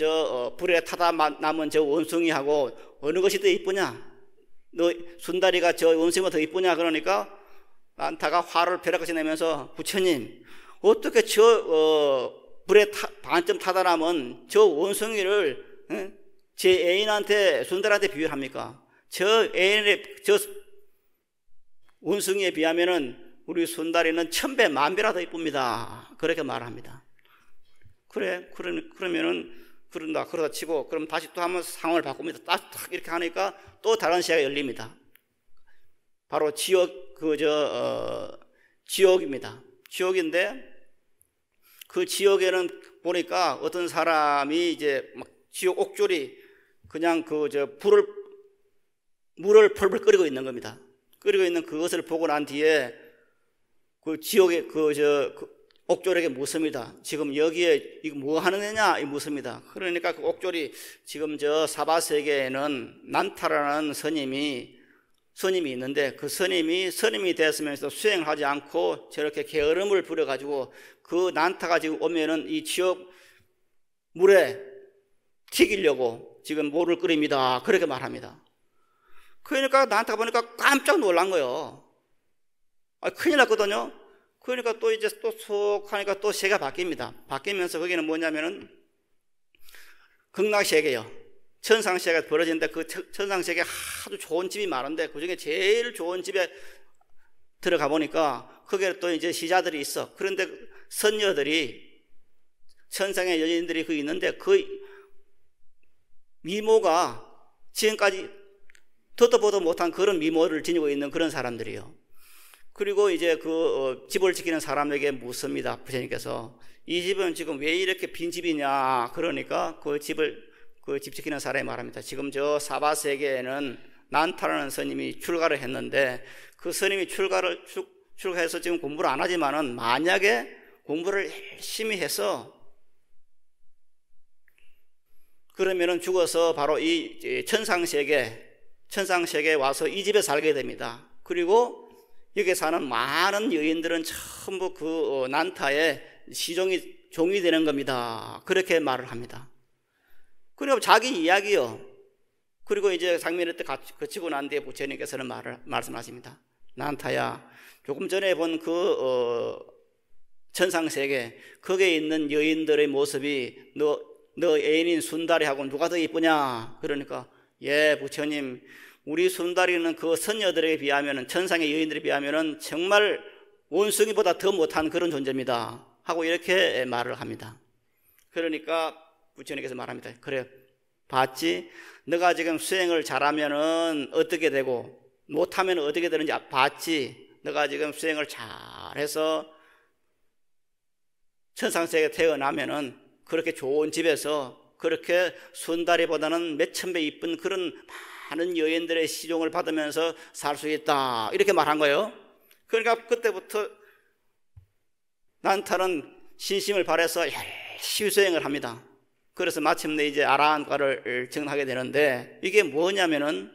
불에 타다 남은 저 원숭이하고 어느 것이 더 이쁘냐? 너 순다리가 저 원숭이가 더 이쁘냐? 그러니까 난타가 화를 벼락같이 내면서, 부처님, 어떻게 불에 반쯤 타다 남은 저 원숭이를 제 애인한테, 순다리한테 비유합니까? 저 원숭이에 비하면은 우리 순다리는 1000배, 10,000배나 더 이쁩니다. 그렇게 말합니다. 그러면은 그런다. 그러다 치고, 그럼 다시 또 한번 상황을 바꿉니다. 딱 이렇게 하니까 또 다른 시야가 열립니다. 바로 지옥입니다. 지옥인데, 그 지옥에는 보니까 어떤 사람이 이제 막 지옥 옥졸이 그냥 물을 펄펄 끓이고 있는 겁니다. 끓이고 있는 그것을 보고 난 뒤에 그 지옥의 옥졸에게 묻습니다. 지금 여기에 이거 뭐 하는 애냐? 묻습니다. 그러니까 그 옥졸이, 지금 사바세계에는 난타라는 스님이 스님이 있는데 그 스님이 됐으면서 수행을 하지 않고 저렇게 게으름을 부려가지고 그 난타가 지금 오면은 이 지옥 물에 튀기려고 지금 모를 끓입니다. 그렇게 말합니다. 그러니까 난타가 보니까 깜짝 놀란 거예요. 큰일 났거든요. 그러니까 또 이제 또 속 하니까 또 세계가 바뀝니다. 바뀌면서 거기는 뭐냐면은 극락세계요. 천상세계가 벌어지는데 그 천상세계에 아주 좋은 집이 많은데 그 중에 제일 좋은 집에 들어가 보니까 거기에 또 이제 시자들이 있어. 그런데 선녀들이 천상의 여인들이 그 있는데 그 미모가 지금까지 듣도 보도 못한 그런 미모를 지니고 있는 그런 사람들이요. 그리고 이제 그 집을 지키는 사람에게 묻습니다. 부처님께서 이 집은 지금 왜 이렇게 빈 집이냐. 그러니까 그 집 지키는 사람이 말합니다. 지금 저 사바세계에는 난타라는 스님이 출가를 했는데 그 스님이 출가해서 지금 공부를 안 하지만은 만약에 공부를 열심히 해서 그러면은 죽어서 바로 이 천상세계에 와서 이 집에 살게 됩니다. 그리고 여기 사는 많은 여인들은 전부 그 난타의 종이 되는 겁니다. 그렇게 말을 합니다. 그리고 자기 이야기요. 그리고 이제 상면회 때 거치고 난 뒤에 부처님께서는 말씀하십니다. 난타야, 조금 전에 본 그 천상세계 거기에 있는 여인들의 모습이 너 애인인 순다리하고 누가 더 이쁘냐? 그러니까 예 부처님, 우리 순다리는 그 선녀들에 비하면 천상의 여인들에 비하면 정말 원숭이보다 더 못한 그런 존재입니다 하고 이렇게 말을 합니다. 그러니까 부처님께서 말합니다. 그래, 봤지? 너가 지금 수행을 잘하면은 어떻게 되고 못하면 어떻게 되는지 봤지? 너가 지금 수행을 잘해서 천상세계에 태어나면은 그렇게 좋은 집에서 그렇게 순다리보다는 몇천 배 이쁜 그런 많은 여인들의 시종을 받으면서 살 수 있다. 이렇게 말한 거예요. 그러니까 그때부터 난타는 신심을 발해서 열심히 수행을 합니다. 그래서 마침내 이제 아라한과를 증하게 되는데 이게 뭐냐면은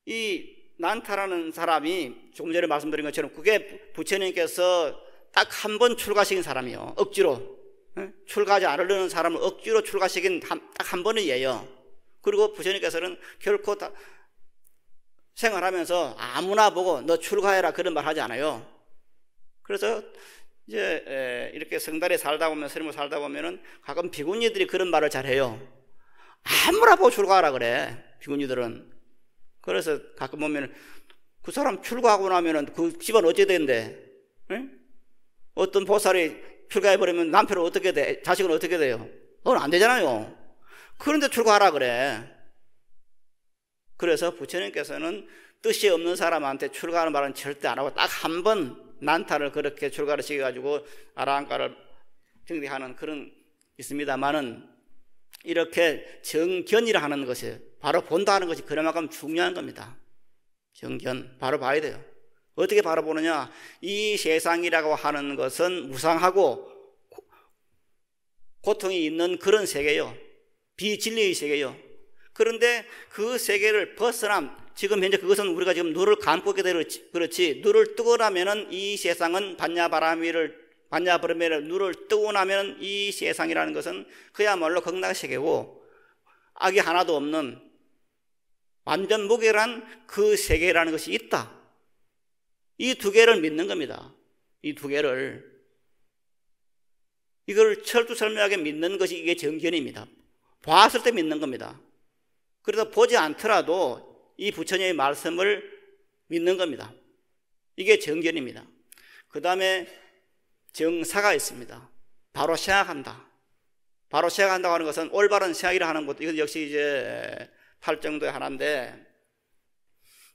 이 난타라는 사람이 조금 전에 말씀드린 것처럼 그게 부처님께서 딱 한 번 출가시킨 사람이요. 억지로. 출가하지 않으려는 사람을 억지로 출가시킨 딱 한 번이에요. 그리고 부처님께서는 결코 다 생활하면서 아무나 보고 너 출가해라 그런 말 하지 않아요. 그래서 이제 이렇게 성달에 살다 보면 스님을 살다 보면은 가끔 비구니들이 그런 말을 잘해요. 아무나 보고 출가하라 그래 비구니들은. 그래서 가끔 보면 그 사람 출가하고 나면은 그 집안 어찌 되는데? 응? 어떤 보살이 출가해버리면 남편은 어떻게 돼? 자식은 어떻게 돼요? 그건 안 되잖아요. 그런데 출가하라 그래. 그래서 부처님께서는 뜻이 없는 사람한테 출가하는 말은 절대 안 하고 딱 한 번 난타를 그렇게 출가를 시켜가지고 아라한과를 정리하는 그런 있습니다만은 이렇게 정견이라 하는 것이 바로 본다 하는 것이 그만큼 중요한 겁니다. 정견 바로 봐야 돼요. 어떻게 바로 보느냐? 이 세상이라고 하는 것은 무상하고 고통이 있는 그런 세계요. 비진리의 세계요. 그런데 그 세계를 벗어남 지금 현재 그것은 우리가 지금 눈을 감고 있게 되는 그렇지 눈을 뜨고 나면은 이 세상은 반야바라미를 눈을 뜨고 나면 이 세상이라는 것은 그야말로 극락세계고 악이 하나도 없는 완전 무결한 그 세계라는 것이 있다. 이 두 개를 믿는 겁니다. 이 두 개를 이걸 철두철미하게 믿는 것이 이게 정견입니다. 봤을 때 믿는 겁니다. 그래서 보지 않더라도 이 부처님의 말씀을 믿는 겁니다. 이게 정견입니다. 그 다음에 정사가 있습니다. 바로 생각한다. 바로 생각한다고 하는 것은 올바른 생각이라 하는 것도 이건 역시 이제 팔정도의 하나인데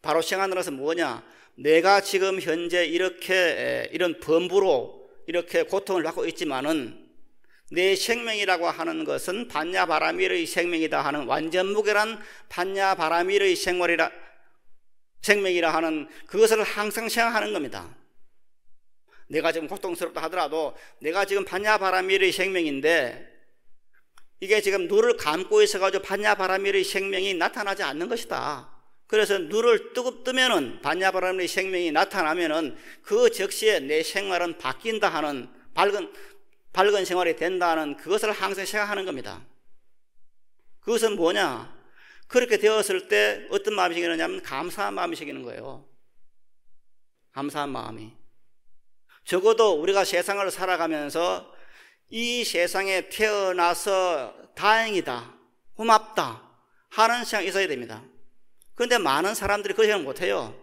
바로 생각하는 것은 뭐냐? 내가 지금 현재 이렇게 이런 범부로 이렇게 고통을 받고 있지만은 내 생명이라고 하는 것은 반야바라밀의 생명이다 하는 완전 무결한 반야바라밀의 생명이라 하는 그것을 항상 생각하는 겁니다. 내가 지금 고통스럽다 하더라도 내가 지금 반야바라밀의 생명인데 이게 지금 눈을 감고 있어가지고 반야바라밀의 생명이 나타나지 않는 것이다. 그래서 눈을 뜨면은 반야바라밀의 생명이 나타나면은 그 즉시에 내 생활은 바뀐다 하는 밝은 생활이 된다는 그것을 항상 생각하는 겁니다. 그것은 뭐냐? 그렇게 되었을 때 어떤 마음이 생기느냐면 감사한 마음이 생기는 거예요. 감사한 마음이. 적어도 우리가 세상을 살아가면서 이 세상에 태어나서 다행이다, 고맙다 하는 생각이 있어야 됩니다. 그런데 많은 사람들이 그 생각을 못해요.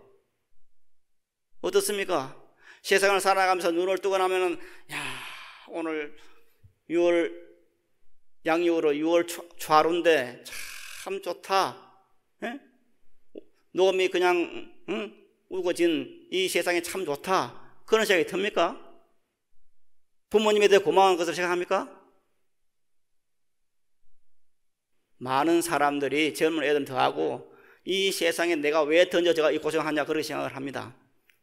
어떻습니까? 세상을 살아가면서 눈을 뜨고 나면은 오늘 6월 양력으로 6월 초하루인데 참 좋다. 예? 녹음이 그냥 우거진 이 세상이 참 좋다. 그런 생각이 듭니까? 부모님에 대해 고마운 것을 생각합니까? 많은 사람들이 젊은 애들 더하고 이 세상에 내가 왜 던져져가 이 고생하냐 그렇게 생각을 합니다.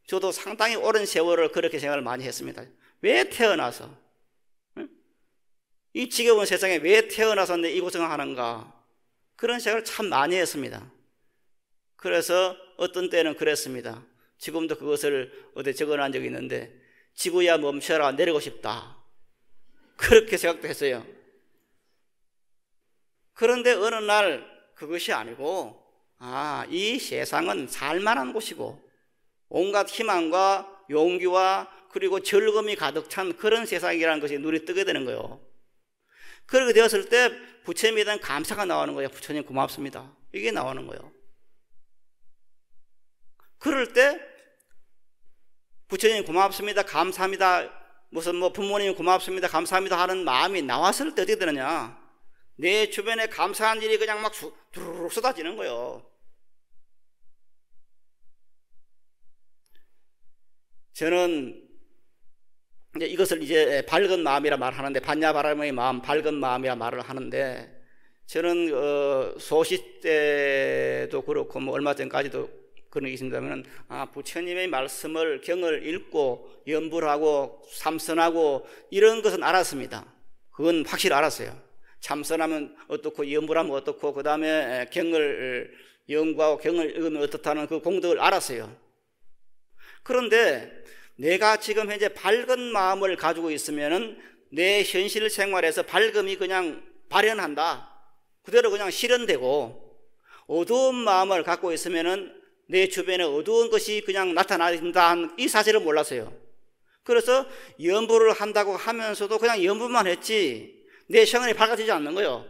저도 상당히 오랜 세월을 그렇게 생각을 많이 했습니다. 왜 태어나서 이 지겨운 세상에 왜 태어나서 내 이 고생을 하는가 그런 생각을 참 많이 했습니다. 그래서 어떤 때는 그랬습니다. 지금도 그것을 어디 적어놓은 적이 있는데 지구야 멈춰라, 내리고 싶다 그렇게 생각도 했어요. 그런데 어느 날 그것이 아니고 이 세상은 살만한 곳이고 온갖 희망과 용기와 그리고 즐거움이 가득 찬 그런 세상이라는 것이 눈이 뜨게 되는 거예요. 그렇게 되었을 때 부처님에 대한 감사가 나오는 거예요. 부처님 고맙습니다, 이게 나오는 거예요. 그럴 때 부처님 고맙습니다, 감사합니다, 무슨 부모님 고맙습니다, 감사합니다 하는 마음이 나왔을 때 어떻게 되느냐, 내 주변에 감사한 일이 그냥 막 두루룩 쏟아지는 거예요. 저는 이것을 이제 밝은 마음이라 말하는데, 반야바람의 마음, 밝은 마음이라 말을 하는데, 저는 소시 때도 그렇고 얼마 전까지도 그런 게 있습니다면 부처님의 말씀을 경을 읽고 연불 하고 삼선하고 이런 것은 알았습니다. 그건 확실히 알았어요. 참선하면 어떻고 연불하면 어떻고 그 다음에 경을 연구하고 경을 읽으면 어떻다는 그 공덕을 알았어요. 그런데 내가 지금 현재 밝은 마음을 가지고 있으면은 내 현실 생활에서 밝음이 그냥 발현한다, 그대로 그냥 실현되고, 어두운 마음을 갖고 있으면은 내 주변에 어두운 것이 그냥 나타난다 이 사실을 몰랐어요. 그래서 연불을 한다고 하면서도 그냥 연불만 했지 내 생활이 밝아지지 않는 거예요.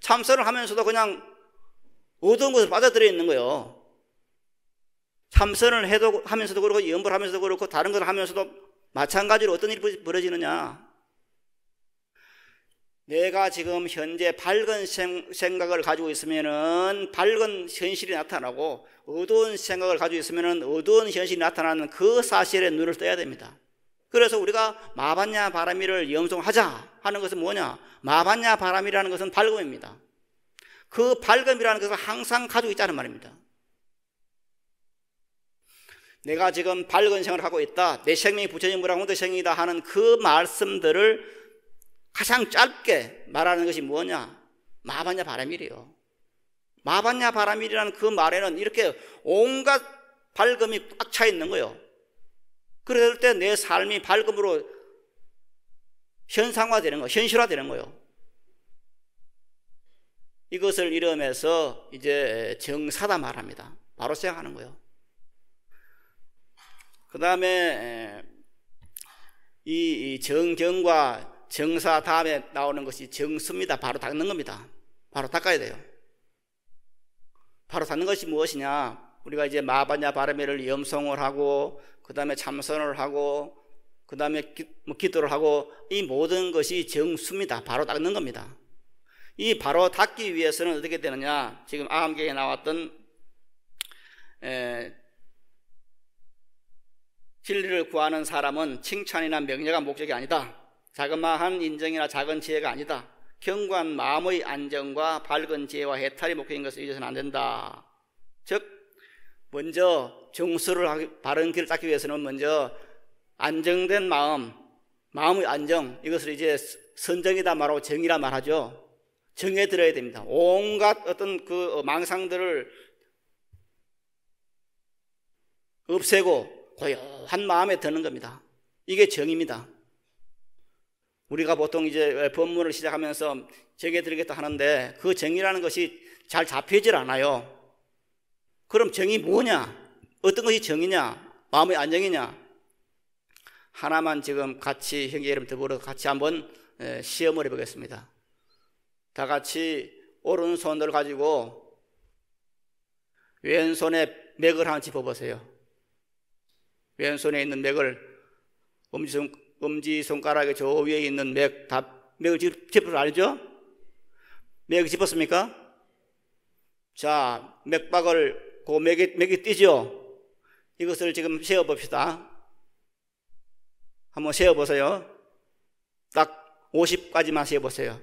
참선을 하면서도 그냥 어두운 것을 빠져들어 있는 거예요. 참선을 하면서도 그렇고 연불을 하면서도 그렇고 다른 것을 하면서도 마찬가지로 어떤 일이 벌어지느냐, 내가 지금 현재 밝은 생각을 가지고 있으면은 밝은 현실이 나타나고, 어두운 생각을 가지고 있으면은 어두운 현실이 나타나는 그 사실에 눈을 떠야 됩니다. 그래서 우리가 마반야 바라미를 염송하자 하는 것은 뭐냐, 마반야 바라미라는 것은 밝음입니다. 그 밝음이라는 것을 항상 가지고 있다는 말입니다. 내가 지금 밝은 생활을 하고 있다, 내 생명이 부처님 무량공덕 생명이다 하는 그 말씀들을 가장 짧게 말하는 것이 뭐냐, 마반야 바라밀이에요. 마반야 바라밀이라는 그 말에는 이렇게 온갖 밝음이 꽉 차 있는 거예요. 그럴 때 내 삶이 밝음으로 현상화되는 거예요. 현실화되는 거예요. 이것을 이름해서 이제 정사다 말합니다. 바로 생각하는 거예요. 그 다음에 이 정경과 정사 다음에 나오는 것이 정수입니다. 바로 닦는 겁니다. 바로 닦아야 돼요. 바로 닦는 것이 무엇이냐, 우리가 이제 마반야 바라미를 염송을 하고 그 다음에 참선을 하고 그 다음에 기도를 하고, 이 모든 것이 정수입니다. 바로 닦는 겁니다. 이 바로 닦기 위해서는 어떻게 되느냐, 지금 아함경에 나왔던 진리를 구하는 사람은 칭찬이나 명예가 목적이 아니다. 자그마한 인정이나 작은 지혜가 아니다. 견고한 마음의 안정과 밝은 지혜와 해탈이 목적인 것을 잊어서는 안 된다. 즉 먼저 정수를 바른 길을 닦기 위해서는 먼저 안정된 마음의 안정, 이것을 이제 선정이다 말하고 정이라 말하죠. 정해 들어야 됩니다. 온갖 어떤 그 망상들을 없애고 고요한 마음에 드는 겁니다. 이게 정입니다. 우리가 보통 이제 법문을 시작하면서 정에 들겠다 하는데 그 정이라는 것이 잘 잡히질 않아요. 그럼 정이 뭐냐? 어떤 것이 정이냐? 마음의 안정이냐? 하나만 지금 같이 형제 여러분 더불어 같이 한번 시험을 해보겠습니다. 다 같이 오른손을 가지고 왼손에 맥을 하나 짚어보세요. 왼손에 있는 맥을 엄지손가락의 저 위에 있는 맥을 짚어서 알죠? 맥을 짚었습니까? 자, 맥박을 그 맥이 뛰죠? 이것을 지금 세어봅시다. 한번 세어보세요. 딱 50까지만 세어보세요.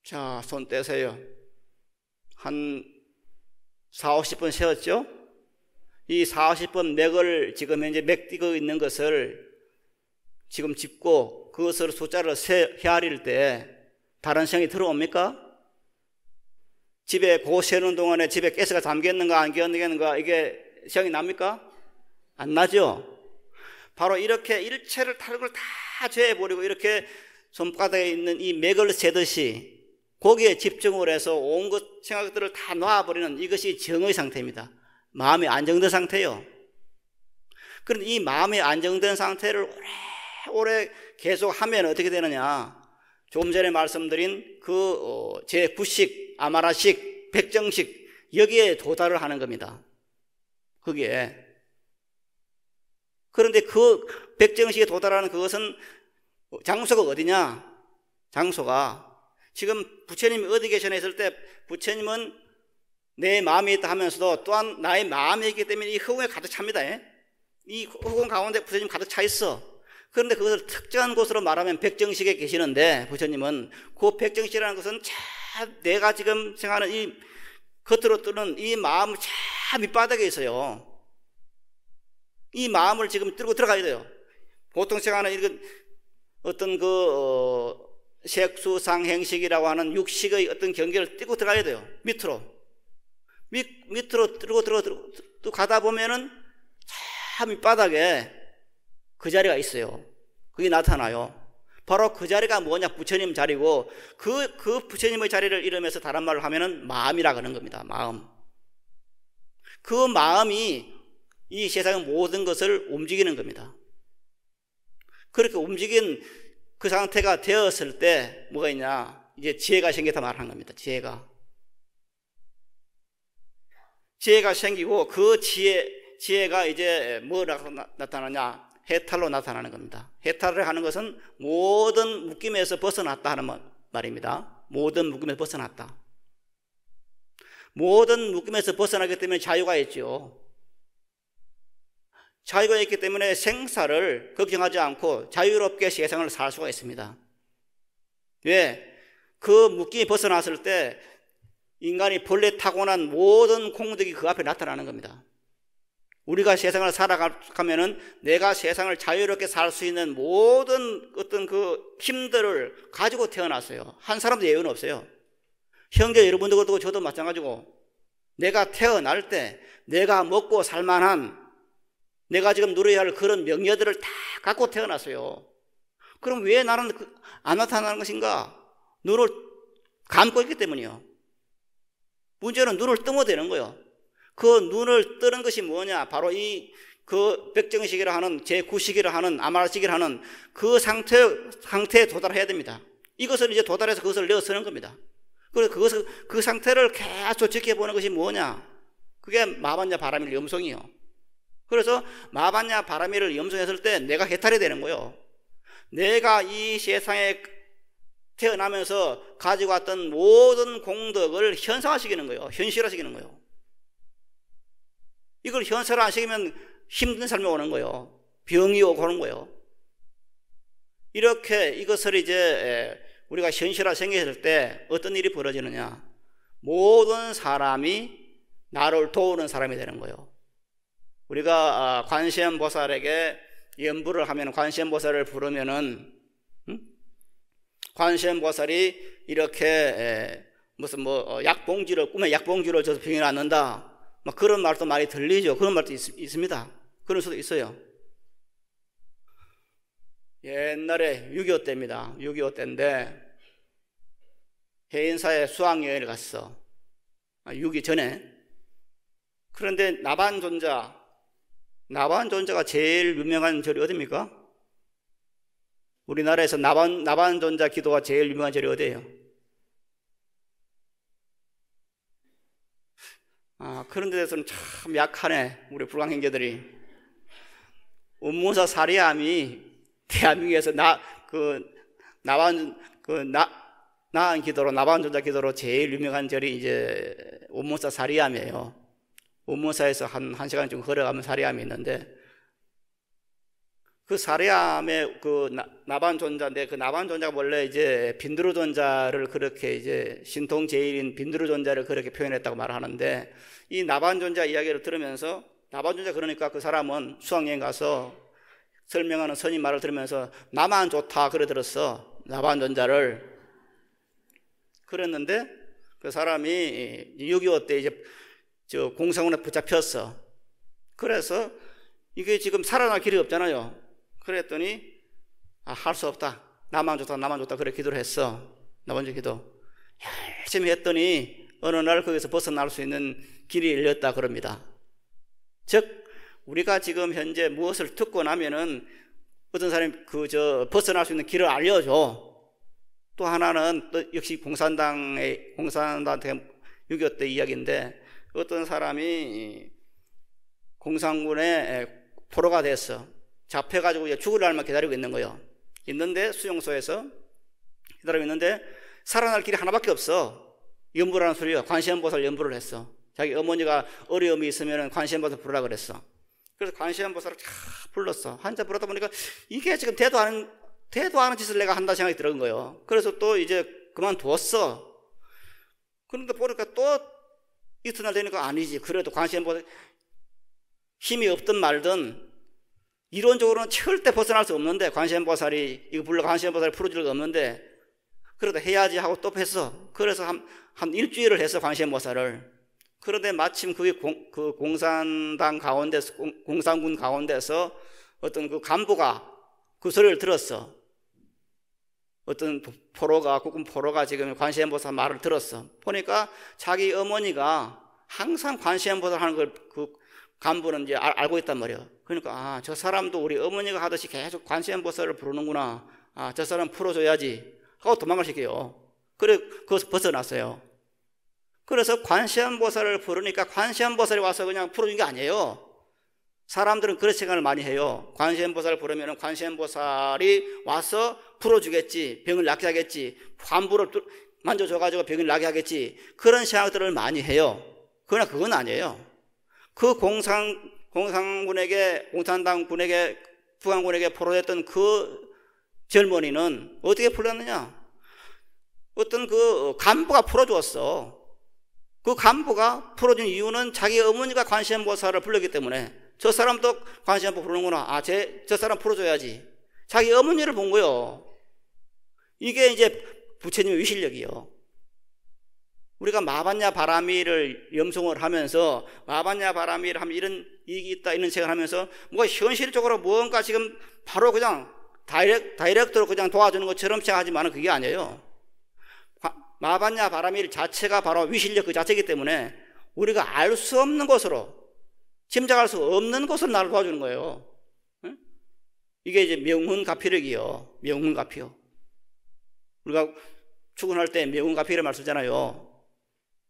자, 손 떼세요. 한 40-50번 세웠죠? 이 40-50번 맥을 지금 현재 맥 뛰고 있는 것을 지금 짚고 그것을 숫자를 헤아릴 때 다른 생각이 들어옵니까? 집에 고 세는 동안에 집에 가스가 잠겼는가 안 잠겼는가 이게 생각이 납니까? 안 나죠? 바로 이렇게 일체를 탈걸 다 죄버리고 이렇게 손바닥에 있는 이 맥을 세듯이 거기에 집중을 해서 온 생각들을 다 놔버리는 이것이 정의 상태입니다. 마음이 안정된 상태예요. 그런데 이 마음이 안정된 상태를 오래 계속 하면 어떻게 되느냐? 조금 전에 말씀드린 그 제9식, 아마라식, 백정식 여기에 도달을 하는 겁니다. 거기에. 그런데 그 백정식에 도달하는 그것은 장소가 어디냐? 장소가 지금 부처님이 어디 계셔있을 때 부처님은 내 마음에 있다 하면서도 또한 나의 마음이 있기 때문에 이 허공에 가득 찹니다. 이 허공 가운데 부처님 가득 차 있어. 그런데 그것을 특정한 곳으로 말하면 백정식에 계시는데 부처님은 그 백정식이라는 것은 참 내가 지금 생각하는 이 겉으로 뜨는 이 마음 참 밑바닥에 있어요. 이 마음을 지금 뚫고 들어가야 돼요. 보통 생각하는 이런 어떤 색수상행식이라고 하는 육식의 어떤 경계를 뚫고 들어가야 돼요. 밑으로 뚫고 가다 보면은 참 밑바닥에 그 자리가 있어요. 그게 나타나요. 바로 그 자리가 뭐냐? 부처님 자리고 그 부처님의 자리를 이루면서 다른 말을 하면은 마음이라 그러는 겁니다. 마음. 그 마음이 이 세상의 모든 것을 움직이는 겁니다. 그렇게 움직인 그 상태가 되었을 때 뭐가 있냐? 이제 지혜가 생겼다 말하는 겁니다. 지혜가 생기고 그 지혜가 이제 뭐라고 나타나냐? 해탈로 나타나는 겁니다. 해탈을 하는 것은 모든 묶임에서 벗어났다 하는 말입니다. 모든 묶임에서 벗어났다. 모든 묶임에서 벗어나기 때문에 자유가 있죠. 자유가 있기 때문에 생사를 걱정하지 않고 자유롭게 세상을 살 수가 있습니다. 왜? 그 묶임이 벗어났을 때 인간이 본래 타고난 모든 공덕이 그 앞에 나타나는 겁니다. 우리가 세상을 살아가면은 내가 세상을 자유롭게 살 수 있는 모든 어떤 그 힘들을 가지고 태어났어요. 한 사람도 예외는 없어요. 형제 여러분들도 저도 마찬가지고 내가 태어날 때 내가 먹고 살만한 내가 지금 누려야 할 그런 명예들을 다 갖고 태어났어요. 그럼 왜 나는 안 나타나는 것인가? 눈을 감고 있기 때문이요. 문제는 눈을 뜨면 되는 거예요. 그 눈을 뜨는 것이 뭐냐? 바로 그 백정식이라 하는 제9식이라 하는 아마라식이라 하는 그 상태에 도달해야 됩니다. 이것을 이제 도달해서 그것을 내어 쓰는 겁니다. 그래서 그 상태를 계속 지켜보는 것이 뭐냐? 그게 마반야 바라밀 염송이요. 그래서 마반야 바라밀을 염송했을 때 내가 해탈이 되는 거예요. 내가 이 세상에 태어나면서 가지고 왔던 모든 공덕을 현상화시키는 거예요. 현실화시키는 거예요. 이걸 현실화 안 시키면 힘든 삶이 오는 거예요. 병이 오고 그런 거예요. 이렇게 이것을 이제 우리가 현실화 생겼을 때 어떤 일이 벌어지느냐? 모든 사람이 나를 도우는 사람이 되는 거예요. 우리가 관세음보살에게 연부를 하면, 관세음보살을 부르면은 관세음보살이 이렇게 무슨 약봉지를 꿈에 약봉지를 줘서 병이 낫는다, 막 그런 말도 많이 들리죠. 그런 말도 있습니다. 그럴 수도 있어요. 옛날에 6.25 때입니다. 6.25 때인데 해인사에 수학여행을 갔어. 6.2 전에. 그런데 나반존자가 제일 유명한 절이 어디입니까? 우리나라에서 나반존자 기도가 제일 유명한 절이 어디예요? 그런 데서는 참 약하네, 우리 불광행자들이. 운무사 사리암이 대한민국에서 나한 기도로, 나반존자 기도로 제일 유명한 절이 이제 운무사 사리암이에요. 운무사에서 한 시간 좀 걸어가면 사리암이 있는데, 그 사리암의 그 나반존자인데, 그 나반존자가 원래 이제 빈두르존자를 그렇게 이제 신통 제일인 빈두르존자를 그렇게 표현했다고 말하는데, 이 나반존자 이야기를 들으면서, 나반존자 그러니까 그 사람은 수학여행 가서 설명하는 스님 말을 들으면서 나만 좋다 그래 들었어, 나반존자를. 그랬는데 그 사람이 6.25 때 이제 공산군에 붙잡혔어. 그래서 이게 지금 살아날 길이 없잖아요. 그랬더니 할 수 없다, 나만 좋다 그래 기도를 했어. 나반존자 기도 열심히 했더니 어느 날 거기서 벗어날 수 있는 길이 열렸다 그럽니다. 즉 우리가 지금 현재 무엇을 듣고 나면은 어떤 사람이 벗어날 수 있는 길을 알려줘. 또 하나는 또 역시 공산당 6.25 때 이야기인데, 어떤 사람이 공산군의 포로가 됐어. 잡혀가지고 이제 죽을 날만 기다리고 있는 거예요. 있는데 수용소에서 기다리고 있는데 살아날 길이 하나밖에 없어. 연부라는 소리가, 관세음보살 연부를 했어. 자기 어머니가 어려움이 있으면 관세음보살 부르라 그랬어. 그래서 관세음보살을 쫙 불렀어. 한자 부르다 보니까 이게 지금 대도 않은 짓을 내가 한다 생각이 들은 거예요. 그래서 또 이제 그만두었어. 그런데 보니까 또 이튿날 되니까 아니지, 그래도 관세음보살 힘이 없든 말든 이론적으로는 절대 벗어날 수 없는데, 관세음보살이 이거 불러 관세음보살이 풀어줄 수 없는데 그래도 해야지 하고 또 했어. 그래서 한 일주일을 했어, 관세음보살을. 그런데 마침 그게 그 공산당 가운데서, 공산군 가운데서 어떤 그 간부가 그 소리를 들었어. 어떤 국군 포로가 지금 관세음보살 말을 들었어. 보니까 자기 어머니가 항상 관세음보살 하는 걸 그 간부는 이제 알고 있단 말이야. 그러니까 저 사람도 우리 어머니가 하듯이 계속 관세음보살을 부르는구나, 저 사람 풀어줘야지 하고 도망을 시켜요. 그래 거기서 벗어났어요. 그래서 관세음보살을 부르니까 관세음보살이 와서 그냥 풀어준 게 아니에요. 사람들은 그런 생각을 많이 해요. 관세음보살을 부르면 관세음보살이 와서 풀어주겠지, 병을 낫게 하겠지, 환부를 만져줘가지고 병을 낫게 하겠지, 그런 생각들을 많이 해요. 그러나 그건 아니에요. 그 공산군에게, 공산당군에게, 북한군에게 포로됐던 그 젊은이는 어떻게 풀렸느냐? 어떤 그 간부가 풀어주었어. 그 간부가 풀어준 이유는 자기 어머니가 관세음보살을 불렀기 때문에, 저 사람도 관세음보살 부르는구나, 저 사람 풀어줘야지. 자기 어머니를 본 거요. 이게 이제 부처님의 위실력이요. 우리가 마반야 바라미를 염송을 하면서, 마반야 바라미를 하면 이런 이익이 있다, 이런 생각을 하면서 뭔가 현실적으로 뭔가 지금 바로 그냥 다이렉트로 그냥 도와주는 것처럼 생각하지만 그게 아니에요. 마반야 바라밀 자체가 바로 위실력 그 자체이기 때문에 우리가 알 수 없는 것으로, 짐작할 수 없는 것으로 나를 도와주는 거예요. 이게 이제 명훈가피력이요. 명훈가피요. 우리가 출근할 때 명운가피를 말 쓰잖아요.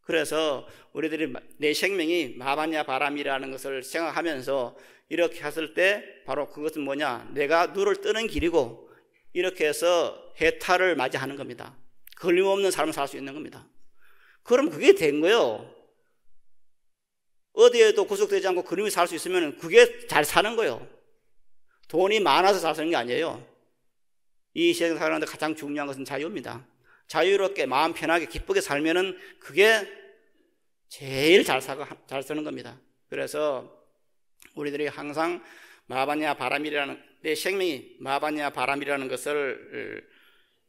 그래서 우리들이 내 생명이 마바냐 바람이라는 것을 생각하면서 이렇게 했을 때 바로 그것은 뭐냐? 내가 눈을 뜨는 길이고 이렇게 해서 해탈을 맞이하는 겁니다. 걸림없는 삶을 살 수 있는 겁니다. 그럼 그게 된 거예요. 어디에도 구속되지 않고 걸림없이 살 수 있으면 그게 잘 사는 거예요. 돈이 많아서 잘 사는 게 아니에요. 이 세상 살아가는데 가장 중요한 것은 자유입니다. 자유롭게 마음 편하게 기쁘게 살면은 그게 제일 잘 사는 겁니다. 그래서 우리들이 항상 마바냐 바람이라는, 내 생명이 마바냐 바람이라는 것을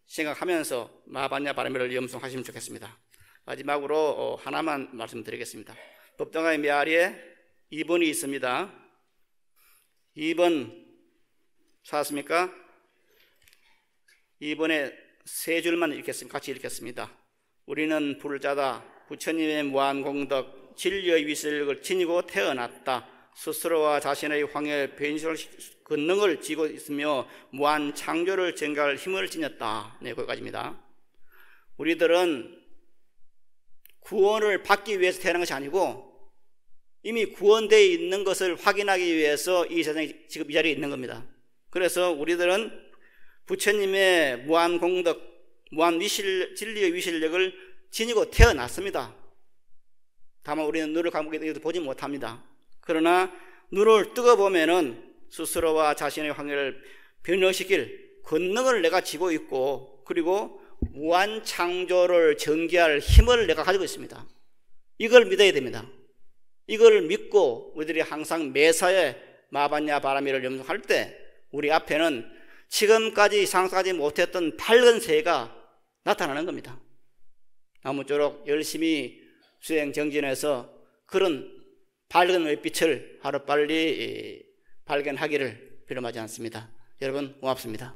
생각하면서 마바냐 바람을 염송하시면 좋겠습니다. 마지막으로 하나만 말씀드리겠습니다. 법정가의 메아리에 2번이 있습니다. 2번 찾았습니까? 2번에 세 줄만 읽겠습니다. 같이 읽겠습니다. 우리는 불자다. 부처님의 무한공덕 진리의 위설력을 지니고 태어났다. 스스로와 자신의 황해 변신을 권능을 쥐고 있으며 무한 창조를 증가할 힘을 지녔다. 네, 거기까지입니다. 우리들은 구원을 받기 위해서 태어난 것이 아니고 이미 구원되어 있는 것을 확인하기 위해서 이 세상에 지금 이 자리에 있는 겁니다. 그래서 우리들은 부처님의 무한공덕, 진리의 위실력을 지니고 태어났습니다. 다만 우리는 눈을 감고 보지 못합니다. 그러나 눈을 뜨고 보면은 스스로와 자신의 환경을 변형시킬 권능을 내가 쥐고 있고, 그리고 무한 창조를 전개할 힘을 내가 가지고 있습니다. 이걸 믿어야 됩니다. 이걸 믿고 우리들이 항상 매사에 마바냐 바라미를 염송할 때 우리 앞에는 지금까지 상상하지 못했던 밝은 새가 나타나는 겁니다. 아무쪼록 열심히 수행 정진해서 그런 밝은 빛을 하루빨리 발견하기를 빌어마지 않습니다. 여러분 고맙습니다.